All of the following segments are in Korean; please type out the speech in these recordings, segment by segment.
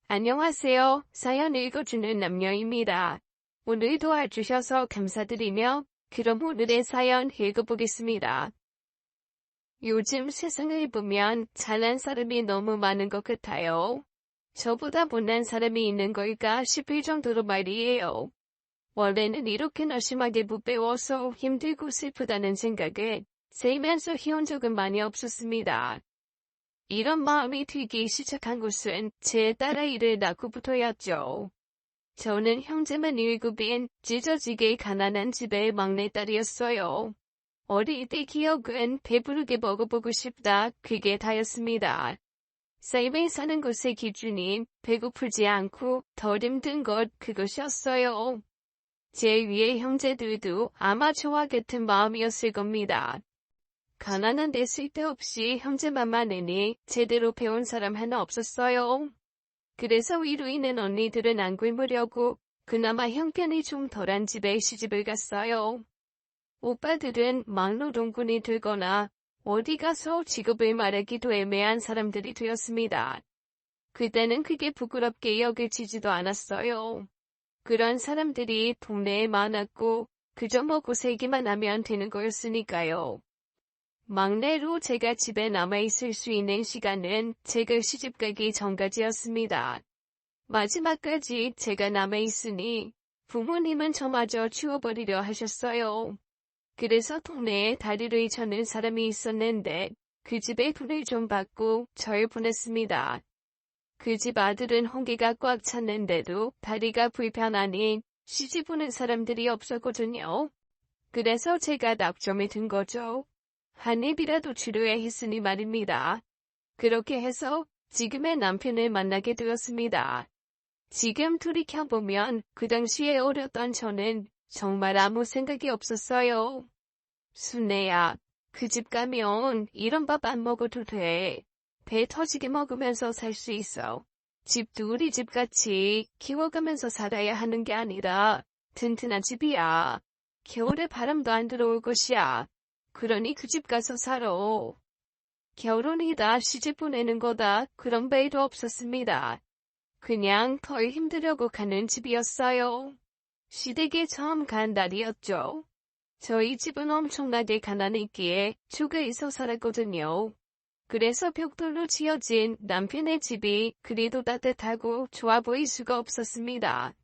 안녕하세요. 사연 읽어주는 남녀입니다. 오늘 도와주셔서 감사드리며 그럼 오늘의 사연 읽어보겠습니다. 요즘 세상을 보면 잘난 사람이 너무 많은 것 같아요. 저보다 못난 사람이 있는 걸까 싶을 정도로 말이에요. 원래는 이렇게나 심하게 못 배워서 힘들고 슬프다는 생각에 살면서 해온 적은 많이 없었습니다. 이런 마음이 들기 시작한 것은 제 딸아이를 낳고부터였죠. 저는 형제만 7인 찢어지게 가난한 집의 막내딸이었어요. 어릴 때 기억은 배부르게 먹어보고 싶다, 그게 다였습니다. 삶에 사는 것의 기준이 배고프지 않고 덜 힘든 것, 그것이었어요. 제 위의 형제들도 아마 저와 같은 마음이었을 겁니다. 가난한데 쓸데없이 형제만 많으니 제대로 배운 사람 하나 없었어요. 그래서 위로 있는 언니들은 안 굶으려고 그나마 형편이 좀 덜한 집에 시집을 갔어요. 오빠들은 막노동꾼이 되거나 어디 가서 직업을 말하기도 애매한 사람들이 되었습니다. 그때는 그게 부끄럽게 여겨지지도 않았어요. 그런 사람들이 동네에 많았고 그저 먹고 살기만 하면 되는 거였으니까요. 막내로 제가 집에 남아있을 수 있는 시간은 제가 시집가기 전까지였습니다. 마지막까지 제가 남아있으니 부모님은 저마저 치워버리려 하셨어요. 그래서 동네에 다리를 저는 사람이 있었는데 그 집에 돈을 좀 받고 절 보냈습니다. 그 집 아들은 홍기가 꽉 찼는데도 다리가 불편하니 시집 오는 사람들이 없었거든요. 그래서 제가 낙점이 든 거죠. 한 입이라도 주려야 했으니 말입니다. 그렇게 해서 지금의 남편을 만나게 되었습니다. 지금 돌이켜보면 그 당시에 어렸던 저는 정말 아무 생각이 없었어요. 순애야, 그 집 가면 이런 밥 안 먹어도 돼. 배 터지게 먹으면서 살 수 있어. 집도 우리 집같이 키워가면서 살아야 하는 게 아니라 튼튼한 집이야. 겨울에 바람도 안 들어올 것이야. 그러니 그 집 가서 살아. 결혼이다 시집 보내는 거다 그런 배도 없었습니다. 그냥 덜 힘들려고 가는 집이었어요. 시댁에 처음 간 날이었죠. 저희 집은 엄청나게 가난했기에 주거에서 살았거든요. 그래서 벽돌로 지어진 남편의 집이 그리도 따뜻하고 좋아 보일 수가 없었습니다.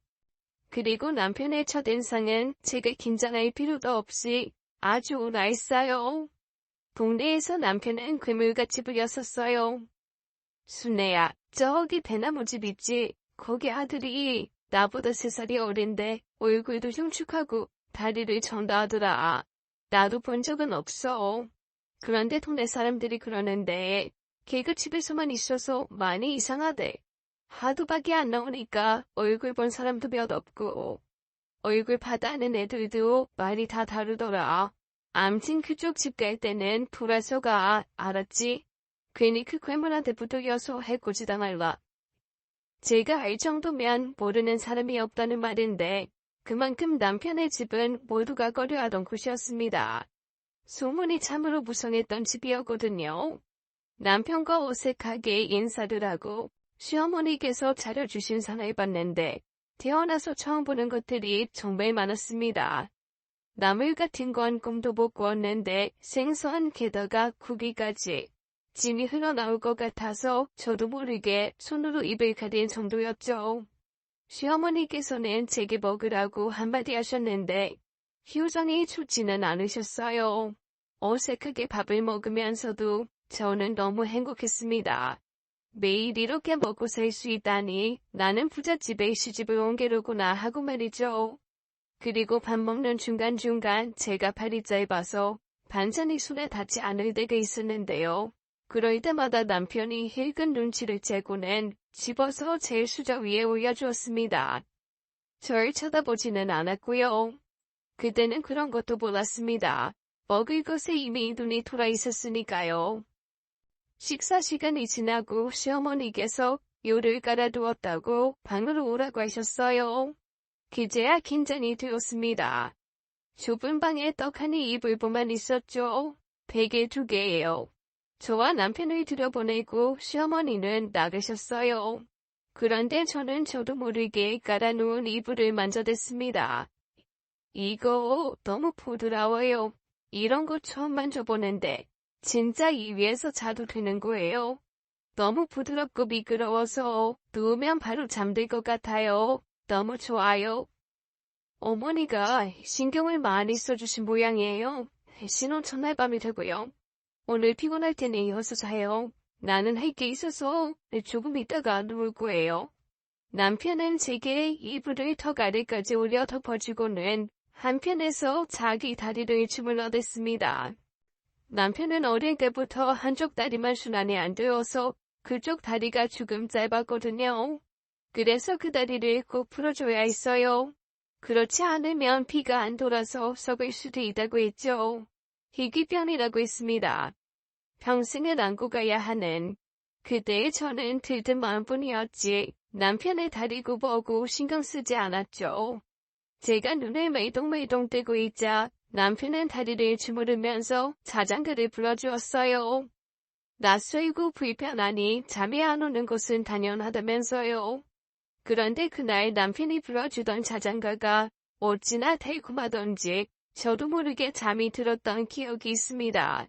그리고 남편의 첫인상은 제가 긴장할 필요도 없이 아주 나있어요. 동네에서 남편은 괴물같이 보였었어요. 순애야, 저기 대나무 집 있지? 거기 아들이 나보다 3살이 어린데 얼굴도 흉측하고 다리를 전다 하더라. 나도 본 적은 없어. 그런데 동네 사람들이 그러는데 걔가 집에서만 있어서 많이 이상하대. 하도 밖에 안 나오니까 얼굴 본 사람도 몇 없고 얼굴 봐다는 애들도 말이 다 다르더라. 암튼 그쪽 집 갈 때는 돌아서 가, 알았지? 괜히 그 괴물한테 붙어여서 해코지당할라. 제가 알 정도면 모르는 사람이 없다는 말인데 그만큼 남편의 집은 모두가 꺼려하던 곳이었습니다. 소문이 참으로 무성했던 집이었거든요. 남편과 어색하게 인사를 하고 시어머니께서 차려주신 상을 봤는데 태어나서 처음 보는 것들이 정말 많았습니다. 나물 같은 건 꿈도 못 꾸었는데 생선 게다가 고기까지 침이 흘러나올 것 같아서 저도 모르게 손으로 입을 가린 정도였죠. 시어머니께서는 제게 먹으라고 한마디 하셨는데 표정이 좋지는 않으셨어요. 어색하게 밥을 먹으면서도 저는 너무 행복했습니다. 매일 이렇게 먹고 살 수 있다니 나는 부잣집에 시집을 온 게로구나 하고 말이죠. 그리고 밥 먹는 중간중간 제가 팔이 짧아서 반찬이 손에 닿지 않을 때가 있었는데요. 그럴 때마다 남편이 힐근 눈치를 채고는 집어서 제 수저 위에 올려주었습니다. 절 쳐다보지는 않았고요. 그때는 그런 것도 몰랐습니다. 먹을 것에 이미 눈이 돌아 있었으니까요. 식사 시간이 지나고 시어머니께서 요를 깔아두었다고 방으로 오라고 하셨어요. 그제야 긴장이 되었습니다. 좁은 방에 떡 한 입을보만 있었죠. 베개 2개예요. 저와 남편을 들여보내고 시어머니는 나가셨어요. 그런데 저도 모르게 깔아놓은 이불을 만져댔습니다. 이거 너무 부드러워요. 이런 거 처음 만져보는데 진짜 이 위에서 자도 되는 거예요. 너무 부드럽고 미끄러워서 누우면 바로 잠들 것 같아요. 너무 좋아요. 어머니가 신경을 많이 써주신 모양이에요. 신혼 첫날 밤이 되고요. 오늘 피곤할 테니 이어서 자요. 나는 할 게 있어서 조금 있다가 누울 거예요. 남편은 제게 이불을 턱 아래까지 올려 덮어주고는 한편에서 자기 다리를 주물러댔습니다. 남편은 어릴 때부터 한쪽 다리만 순환이 안 되어서 그쪽 다리가 조금 짧았거든요. 그래서 그 다리를 꼭 풀어줘야 했어요. 그렇지 않으면 피가 안 돌아서 썩을 수도 있다고 했죠. 희귀병이라고 했습니다. 평생을 안고 가야 하는. 그때 저는 들뜬 마음뿐이었지 남편의 다리 굽어오고 신경 쓰지 않았죠. 제가 눈을 매동매동 뜨고 있자 남편은 다리를 주무르면서 자장가를 불러주었어요. 낯설고 불편하니 잠이 안 오는 것은 당연하다면서요. 그런데 그날 남편이 불러주던 자장가가 어찌나 달콤하던지 저도 모르게 잠이 들었던 기억이 있습니다.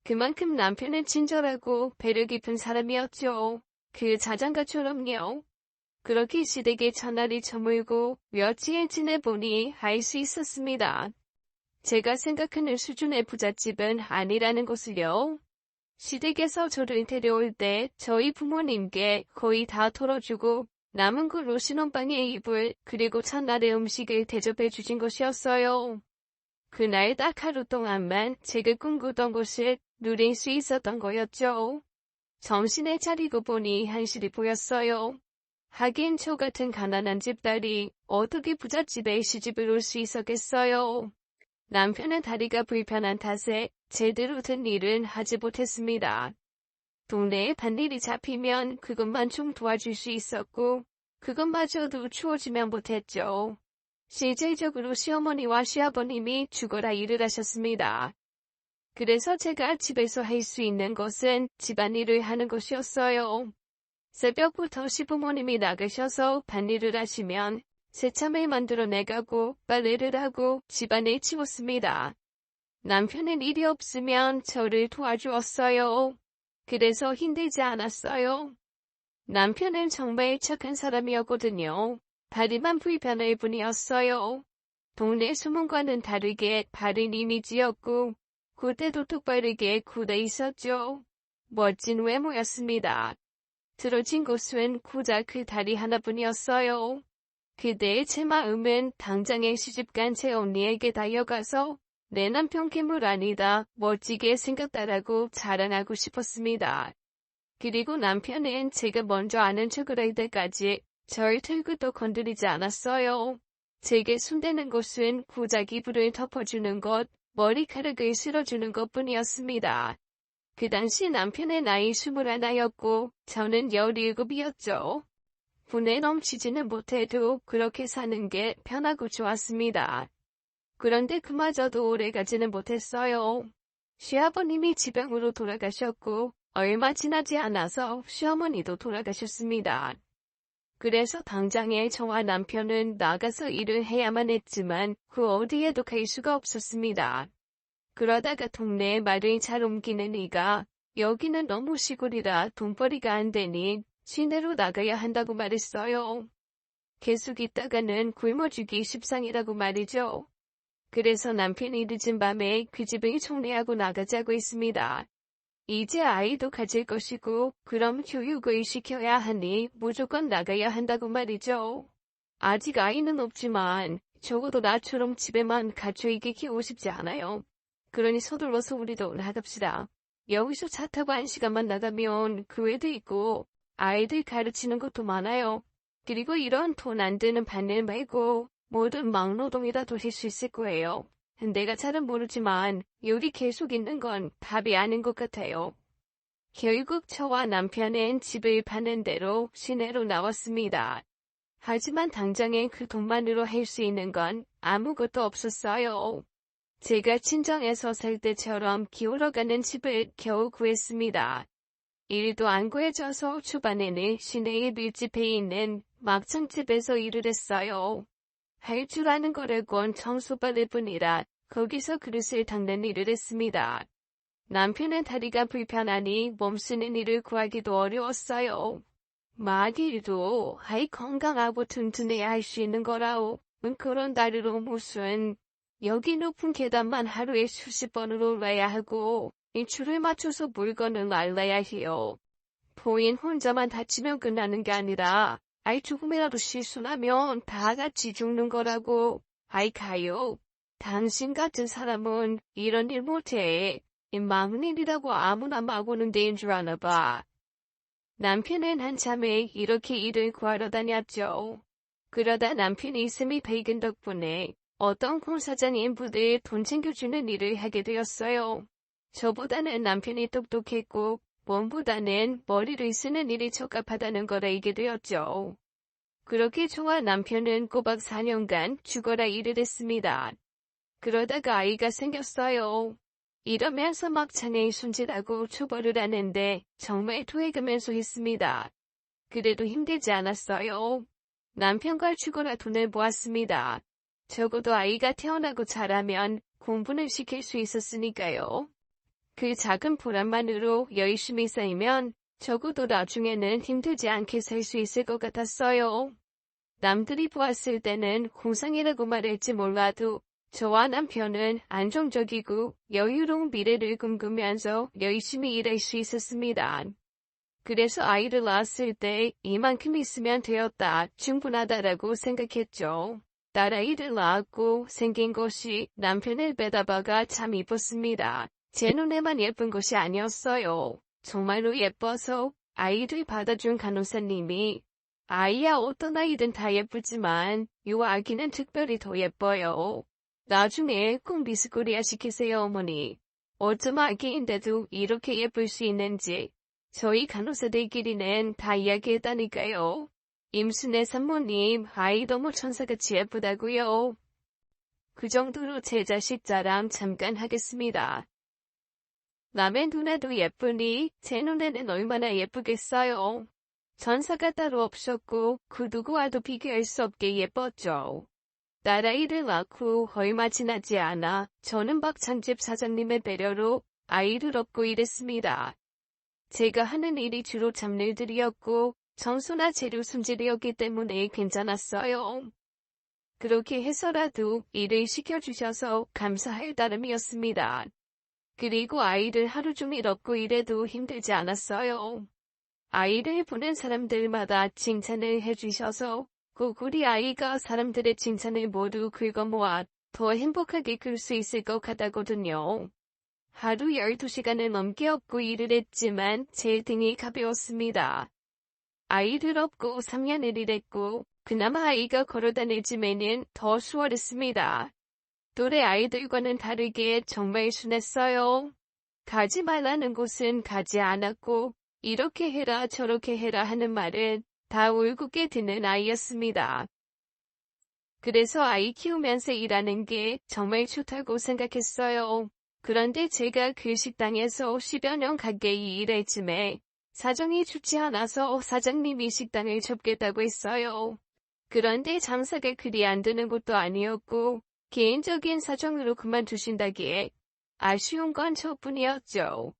그만큼 남편은 친절하고 배려 깊은 사람이었죠. 그 자장가처럼요. 그렇게 시댁의 첫날이 저물고 며칠 지내보니 알 수 있었습니다. 제가 생각하는 수준의 부잣집은 아니라는 것을요. 시댁에서 저를 데려올 때 저희 부모님께 거의 다 털어주고 남은 걸로 신혼방에 이불 그리고 첫날의 음식을 대접해 주신 것이었어요. 그날 딱 하루 동안만 제가 꿈꾸던 것을 누릴 수 있었던 거였죠. 정신을 차리고 보니 현실이 보였어요. 하긴 저 같은 가난한 집딸이 어떻게 부잣집에 시집을 올 수 있었겠어요. 남편은 다리가 불편한 탓에 제대로 된 일은 하지 못했습니다. 동네에 밭일이 잡히면 그것만 좀 도와줄 수 있었고 그것마저도 추워지면 못했죠. 실질적으로 시어머니와 시아버님이 죽어라 일을 하셨습니다. 그래서 제가 집에서 할 수 있는 것은 집안일을 하는 것이었어요. 새벽부터 시부모님이 나가셔서 밭일을 하시면 새참을 만들어 내가고 빨래를 하고 집안을 치웠습니다. 남편은 일이 없으면 저를 도와주었어요. 그래서 힘들지 않았어요. 남편은 정말 착한 사람이었거든요. 다리만 불편할 뿐이었어요. 동네 소문과는 다르게 바른 이미지였고 그때도 똑바르게 굳어 있었죠. 멋진 외모였습니다. 들어진 곳은 고작 그 다리 하나뿐이었어요. 그때 제 마음은 당장에 시집간 제 언니에게 달려가서 내 남편 괴물 아니다 멋지게 생겼다라고 자랑하고 싶었습니다. 그리고 남편은 제가 먼저 아는 척을 할 때까지 절 털고도 건드리지 않았어요. 제게 손대는 것은 고작 이불을 덮어주는 것, 머리카락을 쓸어주는 것뿐이었습니다. 그 당시 남편의 나이 21였고 저는 17이었죠. 분에 넘치지는 못해도 그렇게 사는 게 편하고 좋았습니다. 그런데 그마저도 오래가지는 못했어요. 시아버님이 지병으로 돌아가셨고 얼마 지나지 않아서 시어머니도 돌아가셨습니다. 그래서 당장에 저와 남편은 나가서 일을 해야만 했지만 그 어디에도 갈 수가 없었습니다. 그러다가 동네에 말을 잘 옮기는 이가 여기는 너무 시골이라 돈벌이가 안 되니 시내로 나가야 한다고 말했어요. 계속 있다가는 굶어 죽기 십상이라고 말이죠. 그래서 남편이 늦은 밤에 그 집을 총리하고 나가자고 했습니다. 이제 아이도 가질 것이고 그럼 교육을 시켜야 하니 무조건 나가야 한다고 말이죠. 아직 아이는 없지만 적어도 나처럼 집에만 갇혀있게 키우고 싶지 않아요. 그러니 서둘러서 우리도 나갑시다. 여기서 차 타고 1시간만 나가면 교회도 있고 아이들 가르치는 것도 많아요. 그리고 이런 돈 안 드는 밭일 말고 모든 막노동이라도 할 수 있을 거예요. 내가 잘은 모르지만 여기 계속 있는 건 답이 아닌 것 같아요. 결국 저와 남편은 집을 파는 대로 시내로 나왔습니다. 하지만 당장에 그 돈만으로 할 수 있는 건 아무것도 없었어요. 제가 친정에서 살 때처럼 기울어가는 집을 겨우 구했습니다. 일도 안 구해져서 초반에는 시내의 밀집해 있는 막창집에서 일을 했어요. 할 줄 아는 거라곤 청소받을 뿐이라 거기서 그릇을 닦는 일을 했습니다. 남편은 다리가 불편하니 몸 쓰는 일을 구하기도 어려웠어요. 마디도 아이 건강하고 튼튼해야 할 수 있는 거라오. 그런 다리로 무슨 여기 높은 계단만 하루에 수십 번을 올라야 하고 이 줄을 맞춰서 물건을 날라야 해요. 부인 혼자만 다치면 끝나는 게 아니라 아이 조금이라도 실수나면 다 같이 죽는 거라고. 아이 가요. 당신 같은 사람은 이런 일 못해. 이 막은 일이라고 아무나 막 오는 데인 줄 아나 봐. 남편은 한참에 이렇게 일을 구하러 다녔죠. 그러다 남편이 있음이 베이근 덕분에 어떤 공사장인 부대에 돈 챙겨주는 일을 하게 되었어요. 저보다는 남편이 똑똑했고 몸보다는 머리를 쓰는 일이 적합하다는 걸 알게 되었죠. 그렇게 저와 남편은 꼬박 4년간 죽어라 일을 했습니다. 그러다가 아이가 생겼어요. 이러면서 막창에 손질하고 초벌을 하는데 정말 토해가면서 했습니다. 그래도 힘들지 않았어요. 남편과 죽어라 돈을 모았습니다. 적어도 아이가 태어나고 자라면 공부는 시킬 수 있었으니까요. 그 작은 보람만으로 열심히 쌓이면 적어도 나중에는 힘들지 않게 살 수 있을 것 같았어요. 남들이 보았을 때는 공상이라고 말할지 몰라도 저와 남편은 안정적이고 여유로운 미래를 꿈꾸면서 열심히 일할 수 있었습니다. 그래서 아이를 낳았을 때 이만큼 있으면 되었다, 충분하다라고 생각했죠. 딸아이를 낳았고 생긴 것이 남편을 빼다봐가 참 이뻤습니다. 제 눈에만 예쁜 것이 아니었어요. 정말로 예뻐서 아이를 받아준 간호사님이 아이야 어떤 아이든 다 예쁘지만 요 아기는 특별히 더 예뻐요. 나중에 꼭 미스코리아 시키세요 어머니. 어쩜 아기인데도 이렇게 예쁠 수 있는지 저희 간호사들끼리는 다 이야기했다니까요. 임순애 산모님 아이 너무 천사같이 예쁘다고요. 그 정도로 제 자식 자랑 잠깐 하겠습니다. 남의 눈에도 예쁘니 제 눈에는 얼마나 예쁘겠어요. 전사가 따로 없었고 그 누구와도 비교할 수 없게 예뻤죠. 딸아이를 낳고 얼마 지나지 않아 저는 막창집 사장님의 배려로 아이를 얻고 일했습니다. 제가 하는 일이 주로 잡일들이었고 청소나 재료 손질이었기 때문에 괜찮았어요. 그렇게 해서라도 일을 시켜주셔서 감사할 따름이었습니다. 그리고 아이를 하루 종일 업고 일해도 힘들지 않았어요. 아이를 보는 사람들마다 칭찬을 해주셔서 꼭 우리 아이가 사람들의 칭찬을 모두 긁어모아 더 행복하게 클 수 있을 것 같다거든요. 하루 12시간을 넘게 업고 일을 했지만 제 등이 가벼웠습니다. 아이를 업고 3년을 일했고 그나마 아이가 걸어다닐 즈음에는 더 수월했습니다. 또래 아이들과는 다르게 정말 순했어요. 가지 말라는 곳은 가지 않았고 이렇게 해라 저렇게 해라 하는 말은 다 울긋게 듣는 아이였습니다. 그래서 아이 키우면서 일하는 게 정말 좋다고 생각했어요. 그런데 제가 그 식당에서 10여 년 가까이 일할 즈음에 사정이 좋지 않아서 사장님이 식당을 접겠다고 했어요. 그런데 장사가 그리 안 되는 것도 아니었고 개인적인 사정으로 그만두신다기에 아쉬운 건 저뿐이었죠.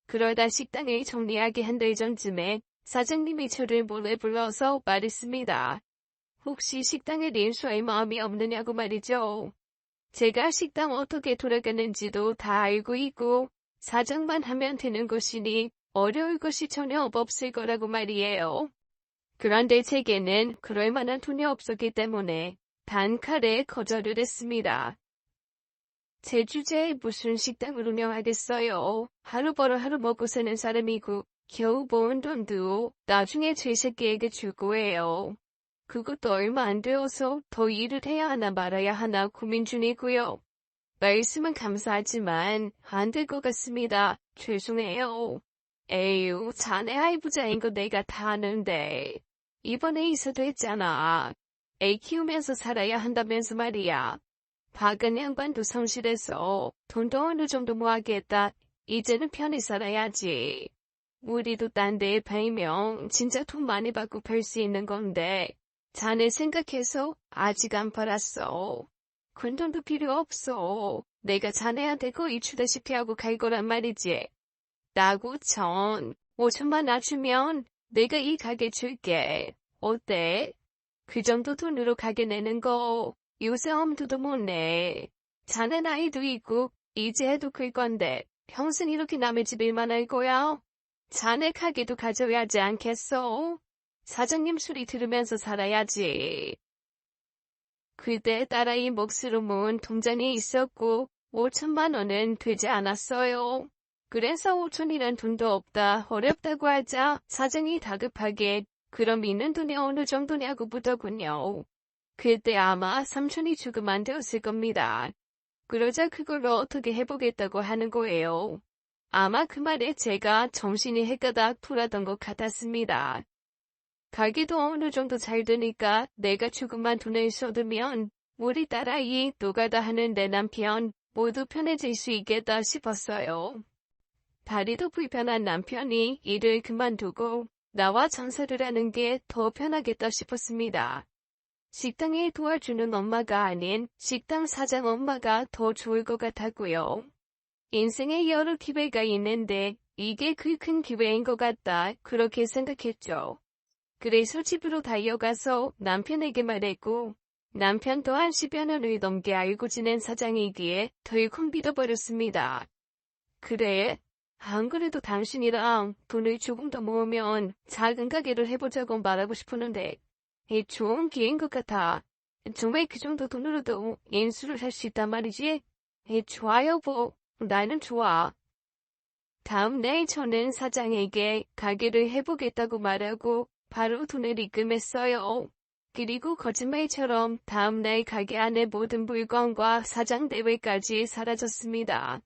그러다 식당을 정리하기 한 달 전쯤에 사장님이 저를 몰래 불러서 말했습니다. 혹시 식당을 인수할 마음이 없느냐고 말이죠. 제가 식당 어떻게 돌아가는지도 다 알고 있고 사장만 하면 되는 것이니 어려울 것이 전혀 없을 거라고 말이에요. 그런데 제게는 그럴 만한 돈이 없었기 때문에 단칼에 거절을 했습니다. 제 주제에 무슨 식당을 운영하겠어요. 하루 벌어 하루 먹고 사는 사람이고 겨우 모은 돈도 나중에 제 새끼에게 줄 거예요. 그것도 얼마 안 되어서 더 일을 해야 하나 말아야 하나 고민 중이고요. 말씀은 감사하지만 안 될 것 같습니다. 죄송해요. 에휴, 자네 할부자인 거 내가 다 아는데. 이번에 이사도 했잖아. 애 키우면서 살아야 한다면서 말이야. 박은 양반도 성실해서 돈도 어느 정도 모아겠다. 이제는 편히 살아야지. 우리도 딴 데에 팔면 진짜 돈 많이 받고 팔 수 있는 건데 자네 생각해서 아직 안 팔았어. 큰 돈도 필요 없어. 내가 자네한테 거의 주다시피 하고 갈 거란 말이지. 나고 5천만 낮추면 내가 이 가게 줄게. 어때? 그 정도 돈으로 가게 내는 거 요새 엄두도 못 내. 자네 나이도 있고 이제 해도 클 건데 평생 이렇게 남의 집 일만 할 거야? 자네 가게도 가져야 하지 않겠어? 사장님 소리 들으면서 살아야지. 그때 딸아이 몫으로 모은 통장이 있었고 5천만 원은 되지 않았어요. 그래서 5천이란 돈도 없다 어렵다고 하자 사장이 다급하게 그럼 있는 돈이 어느 정도냐고 묻더군요. 그때 아마 3천이 조금 안 되었을 겁니다. 그러자 그걸로 어떻게 해보겠다고 하는 거예요. 아마 그 말에 제가 정신이 해가닥 돌아던 것 같았습니다. 가게도 어느 정도 잘 되니까 내가 조금만 돈을 쏟으면 우리 딸아이 노가다 하는 내 남편 모두 편해질 수 있겠다 싶었어요. 다리도 불편한 남편이 일을 그만두고 나와 장사를 하는 게 더 편하겠다 싶었습니다. 식당에 도와주는 엄마가 아닌 식당 사장 엄마가 더 좋을 것 같았고요. 인생에 여러 기회가 있는데 이게 그 큰 기회인 것 같다 그렇게 생각했죠. 그래서 집으로 달려가서 남편에게 말했고 남편 또한 10여 년을 넘게 알고 지낸 사장이기에 덜컥 믿어버렸습니다. 그래? 안 그래도 당신이랑 돈을 조금 더 모으면 작은 가게를 해보자고 말하고 싶었는데 좋은 기회인 것 같아. 정말 그 정도 돈으로도 인수를 할 수 있단 말이지? 좋아요, 나는 좋아. 다음 날 저는 사장에게 가게를 해보겠다고 말하고 바로 돈을 입금했어요. 그리고 거짓말처럼 다음 날 가게 안에 모든 물건과 사장 대회까지 사라졌습니다.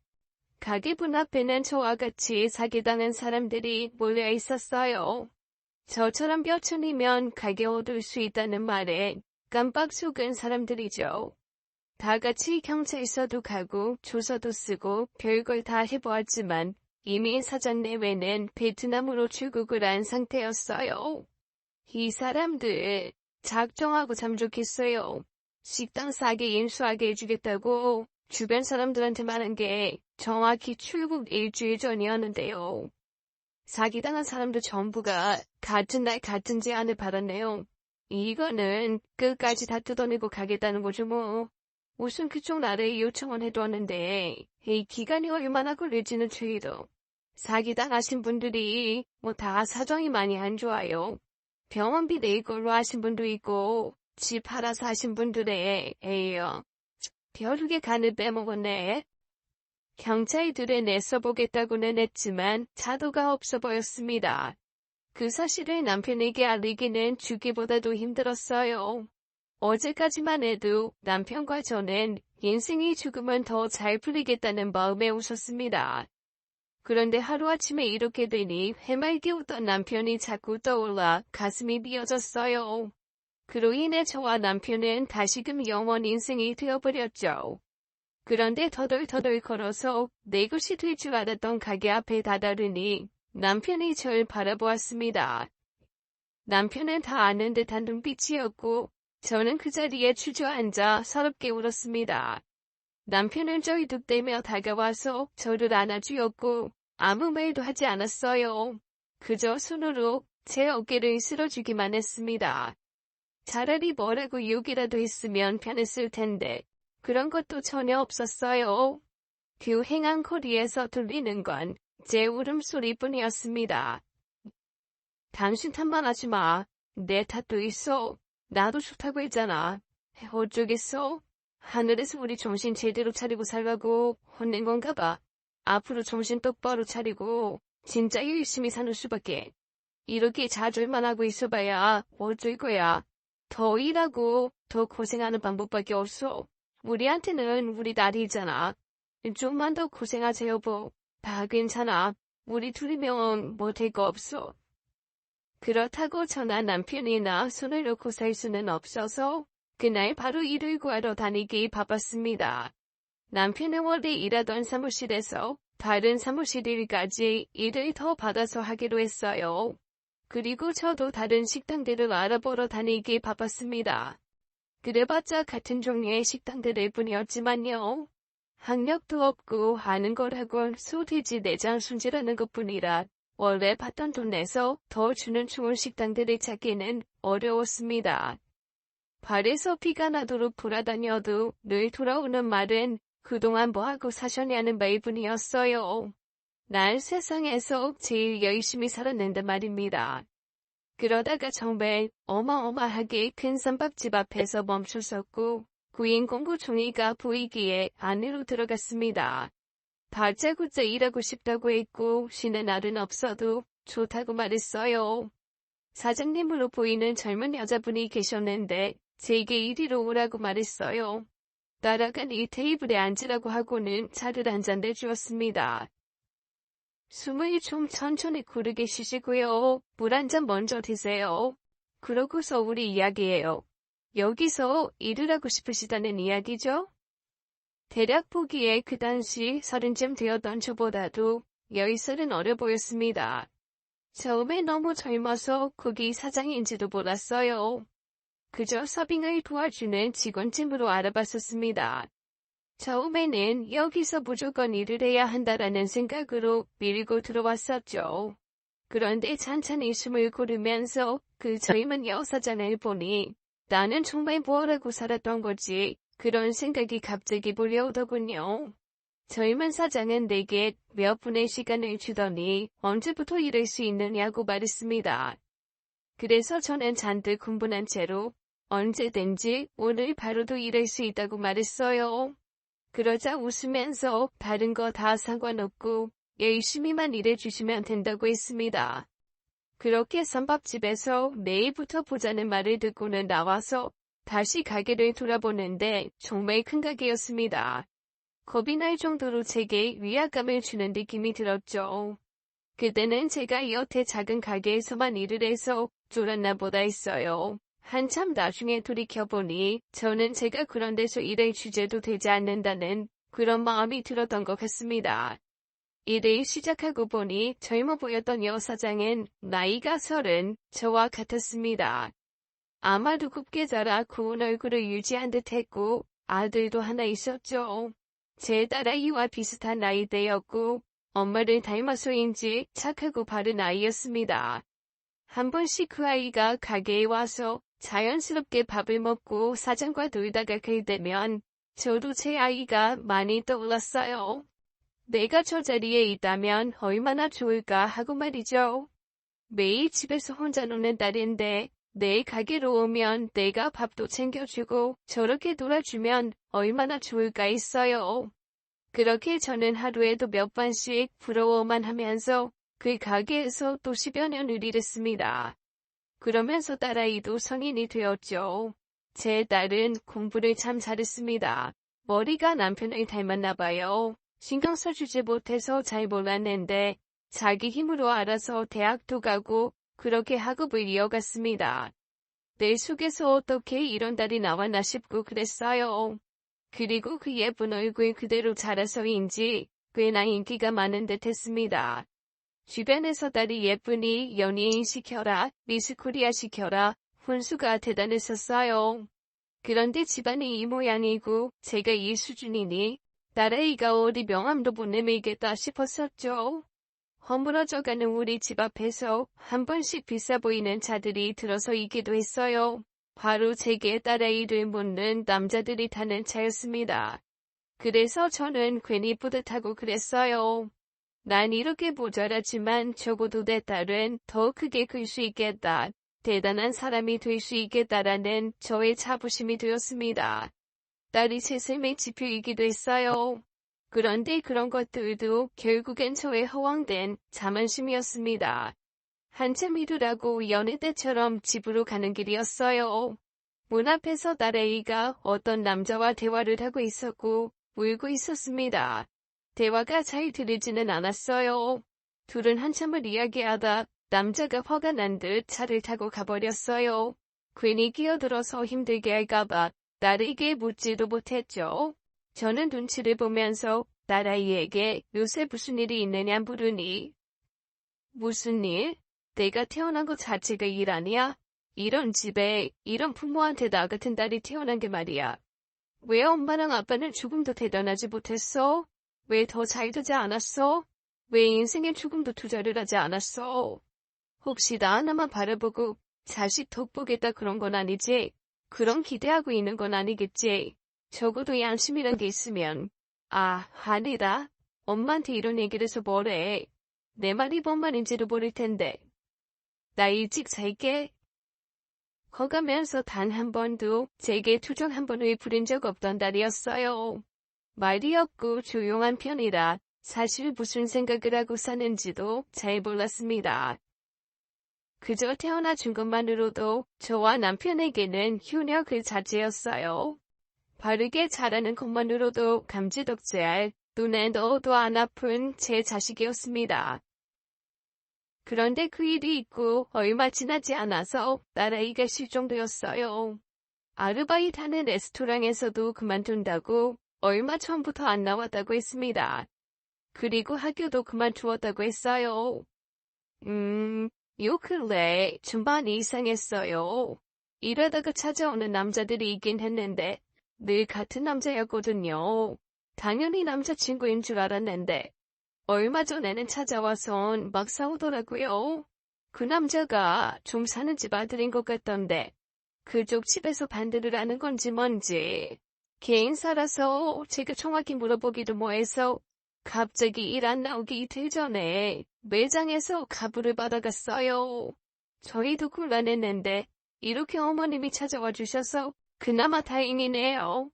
가게 문 앞에는 저와 같이 사기당한 사람들이 몰려 있었어요. 저처럼 몇 천이면 가게 얻을 수 있다는 말에 깜빡 속은 사람들이죠. 다 같이 경찰서도 가고 조서도 쓰고 별걸 다 해보았지만 이미 사장 내외는 베트남으로 출국을 한 상태였어요. 이 사람들 작정하고 참 좋겠어요. 식당 싸게 인수하게 해주겠다고 주변 사람들한테 말한 게 정확히 출국 일주일 전이었는데요. 사기당한 사람들 전부가 같은 날 같은 제안을 받았네요. 이거는 끝까지 다 뜯어내고 가겠다는 거죠 뭐. 우선 그쪽 나라에 요청은 해두었는데 이 기간이 얼마나 걸릴지는 저희도. 사기당하신 분들이 다 사정이 많이 안 좋아요. 병원비 낼 걸로 하신 분도 있고 집 팔아서 하신 분들의 에이요. 벼룩의 간을 빼먹었네. 경찰들에 내서보겠다고는 했지만 자도가 없어 보였습니다. 그 사실을 남편에게 알리기는 주기보다도 힘들었어요. 어제까지만 해도 남편과 저는 인생이 조금은 더 잘 풀리겠다는 마음에 웃었습니다. 그런데 하루아침에 이렇게 되니 해맑게 웃던 남편이 자꾸 떠올라 가슴이 미어졌어요. 그로 인해 저와 남편은 다시금 영원 인생이 되어버렸죠. 그런데 터덜터덜 걸어서 내 것이 될 줄 알았던 가게 앞에 다다르니 남편이 절 바라보았습니다. 남편은 다 아는 듯한 눈빛이었고 저는 그 자리에 주저앉아 서럽게 울었습니다. 남편은 쩔뚝대며 다가와서 저를 안아주었고 아무 말도 하지 않았어요. 그저 손으로 제 어깨를 쓸어주기만 했습니다. 차라리 뭐라고 욕이라도 했으면 편했을 텐데 그런 것도 전혀 없었어요. 그 휑한 코리에서 들리는 건 제 울음소리뿐이었습니다. 당신 탓만 하지 마. 내 탓도 있어. 나도 좋다고 했잖아. 어쩌겠어? 하늘에서 우리 정신 제대로 차리고 살라고 혼낸 건가 봐. 앞으로 정신 똑바로 차리고 진짜 열심히 사는 수밖에. 이렇게 좌절만 하고 있어봐야 어쩔 거야. 더 일하고 더 고생하는 방법밖에 없어. 우리한테는 우리 딸이잖아. 좀만 더 고생하자 여보. 다 괜찮아. 우리 둘이면 뭐 될 거 없어. 그렇다고 저나 남편이나 손을 놓고 살 수는 없어서 그날 바로 일을 구하러 다니기 바빴습니다. 남편은 원래 일하던 사무실에서 다른 사무실 일까지 일을 더 받아서 하기로 했어요. 그리고 저도 다른 식당들을 알아보러 다니기 바빴습니다. 그래봤자 같은 종류의 식당들일 뿐이었지만요. 학력도 없고 아는 거라곤 소돼지 내장 손질하는 것뿐이라 원래 받던 돈 내서 더 주는 좋은 식당들을 찾기는 어려웠습니다. 발에서 피가 나도록 돌아다녀도 늘 돌아오는 말은 그동안 뭐하고 사셨냐는 말뿐이었어요. 난 세상에서 제일 열심히 살았는데 말입니다. 그러다가 정말 어마어마하게 큰 쌈밥집 앞에서 멈춰섰고 구인 공구 종이가 보이기에 안으로 들어갔습니다. 다짜고짜 일하고 싶다고 했고 쉬는 날은 없어도 좋다고 말했어요. 사장님으로 보이는 젊은 여자분이 계셨는데 제게 이리로 오라고 말했어요. 따라간 이 테이블에 앉으라고 하고는 차를 한 잔 내주었습니다. 숨을 좀 천천히 고르게 쉬시고요. 물 한 잔 먼저 드세요. 그러고서 우리 이야기해요. 여기서 일을 하고 싶으시다는 이야기죠? 대략 보기에 그 당시 30쯤 되었던 저보다도 10살은 어려 보였습니다. 처음에 너무 젊어서 거기 사장인지도 몰랐어요. 그저 서빙을 도와주는 직원쯤으로 알아봤었습니다. 처음에는 여기서 무조건 일을 해야 한다라는 생각으로 밀고 들어왔었죠. 그런데 찬찬히 숨을 고르면서 그 젊은 여사장을 보니 나는 정말 뭘 하고 살았던 거지 그런 생각이 갑자기 몰려오더군요. 젊은 사장은 내게 몇 분의 시간을 주더니 언제부터 일할 수 있느냐고 말했습니다. 그래서 저는 잔뜩 흥분한 채로 언제든지 오늘 바로도 일할 수 있다고 말했어요. 그러자 웃으면서 다른 거 다 상관없고 열심히만 일해주시면 된다고 했습니다. 그렇게 쌈밥집에서 내일부터 보자는 말을 듣고는 나와서 다시 가게를 돌아보는데 정말 큰 가게였습니다. 겁이 날 정도로 제게 위압감을 주는 느낌이 들었죠. 그때는 제가 여태 작은 가게에서만 일을 해서 쫄았나 보다 했어요. 한참 나중에 돌이켜보니 저는 제가 그런 데서 일할 주제도 되지 않는다는 그런 마음이 들었던 것 같습니다. 일을 시작하고 보니 젊어 보였던 여사장은 나이가 30, 저와 같았습니다. 아마도 곱게 자라 고운 얼굴을 유지한 듯했고 아들도 하나 있었죠. 제 딸아이와 비슷한 나이대였고 엄마를 닮아서인지 착하고 바른 아이였습니다. 한 번씩 그 아이가 가게에 와서 자연스럽게 밥을 먹고 사장과 놀다가 그때면 저도 제 아이가 많이 떠올랐어요. 내가 저 자리에 있다면 얼마나 좋을까 하고 말이죠. 매일 집에서 혼자 노는 딸인데 내 가게로 오면 내가 밥도 챙겨주고 저렇게 놀아주면 얼마나 좋을까 했어요. 그렇게 저는 하루에도 몇 번씩 부러워만 하면서 그 가게에서 또 10여 년을 일했습니다. 그러면서 딸아이도 성인이 되었죠. 제 딸은 공부를 참 잘했습니다. 머리가 남편을 닮았나 봐요. 신경 써주지 못해서 잘 몰랐는데 자기 힘으로 알아서 대학도 가고 그렇게 학업을 이어갔습니다. 내 속에서 어떻게 이런 딸이 나왔나 싶고 그랬어요. 그리고 그 예쁜 얼굴 그대로 자라서인지 꽤나 인기가 많은 듯 했습니다. 주변에서 딸이 예쁘니 연예인 시켜라, 미스코리아 시켜라, 훈수가 대단했었어요. 그런데 집안이 이 모양이고 제가 이 수준이니 딸아이가 어디 명함도 못 내밀겠다 싶었었죠. 허물어져가는 우리 집 앞에서 한 번씩 비싸 보이는 차들이 들어서 있기도 했어요. 바로 제게 딸아이를 묻는 남자들이 타는 차였습니다. 그래서 저는 괜히 뿌듯하고 그랬어요. 난 이렇게 모자라지만 적어도 내 딸은 더 크게 클 수 있겠다. 대단한 사람이 될 수 있겠다라는 저의 자부심이 되었습니다. 딸이 제 삶의 지표이기도 했어요. 그런데 그런 것들도 결국엔 저의 허황된 자만심이었습니다. 한참 일하고 여느 때처럼 집으로 가는 길이었어요. 문 앞에서 딸아이가 어떤 남자와 대화를 하고 있었고 울고 있었습니다. 대화가 잘 들리지는 않았어요. 둘은 한참을 이야기하다 남자가 화가 난 듯 차를 타고 가버렸어요. 괜히 끼어들어서 힘들게 할까봐 딸에게 묻지도 못했죠. 저는 눈치를 보면서 딸아이에게 요새 무슨 일이 있느냐 물으니 무슨 일? 내가 태어난 것 자체가 일 아니야? 이런 집에 이런 부모한테 나 같은 딸이 태어난 게 말이야. 왜 엄마랑 아빠는 조금도 대단하지 못했어? 왜 더 잘 되지 않았어? 왜 인생에 조금도 투자를 하지 않았어? 혹시 나 하나만 바라보고 자식 덕보겠다 그런 건 아니지? 그런 기대하고 있는 건 아니겠지? 적어도 양심이란 게 있으면. 아, 아니다. 엄마한테 이런 얘기를 해서 뭐래. 내 말이 뭔 말인지도 모를 텐데. 나 일찍 잘게. 커가면서 단 한 번도 제게 투정 한 번을 부린 적 없던 딸이었어요. 말이 없고 조용한 편이라 사실 무슨 생각을 하고 사는지도 잘 몰랐습니다. 그저 태어나 준 것만으로도 저와 남편에게는 효녀 그 자체였어요. 바르게 자라는 것만으로도 감지덕지할 눈에 넣어도 안 아픈 제 자식이었습니다. 그런데 그 일이 있고 얼마 지나지 않아서 딸아이가 실종되었어요. 아르바이트하는 레스토랑에서도 그만둔다고 얼마 전부터 안 나왔다고 했습니다. 그리고 학교도 그만두었다고 했어요. 요 근래 좀 많이 이상했어요. 이러다가 찾아오는 남자들이 있긴 했는데 늘 같은 남자였거든요. 당연히 남자친구인 줄 알았는데 얼마 전에는 찾아와선 막 싸우더라고요. 그 남자가 좀 사는 집 아들인 것 같던데 그쪽 집에서 반대를 하는 건지 뭔지 개인사라서 제가 정확히 물어보기도 뭐해서 갑자기 일 안 나오기 이틀 전에 매장에서 가부를 받아갔어요. 저희도 곤란했는데 이렇게 어머님이 찾아와 주셔서 그나마 다행이네요.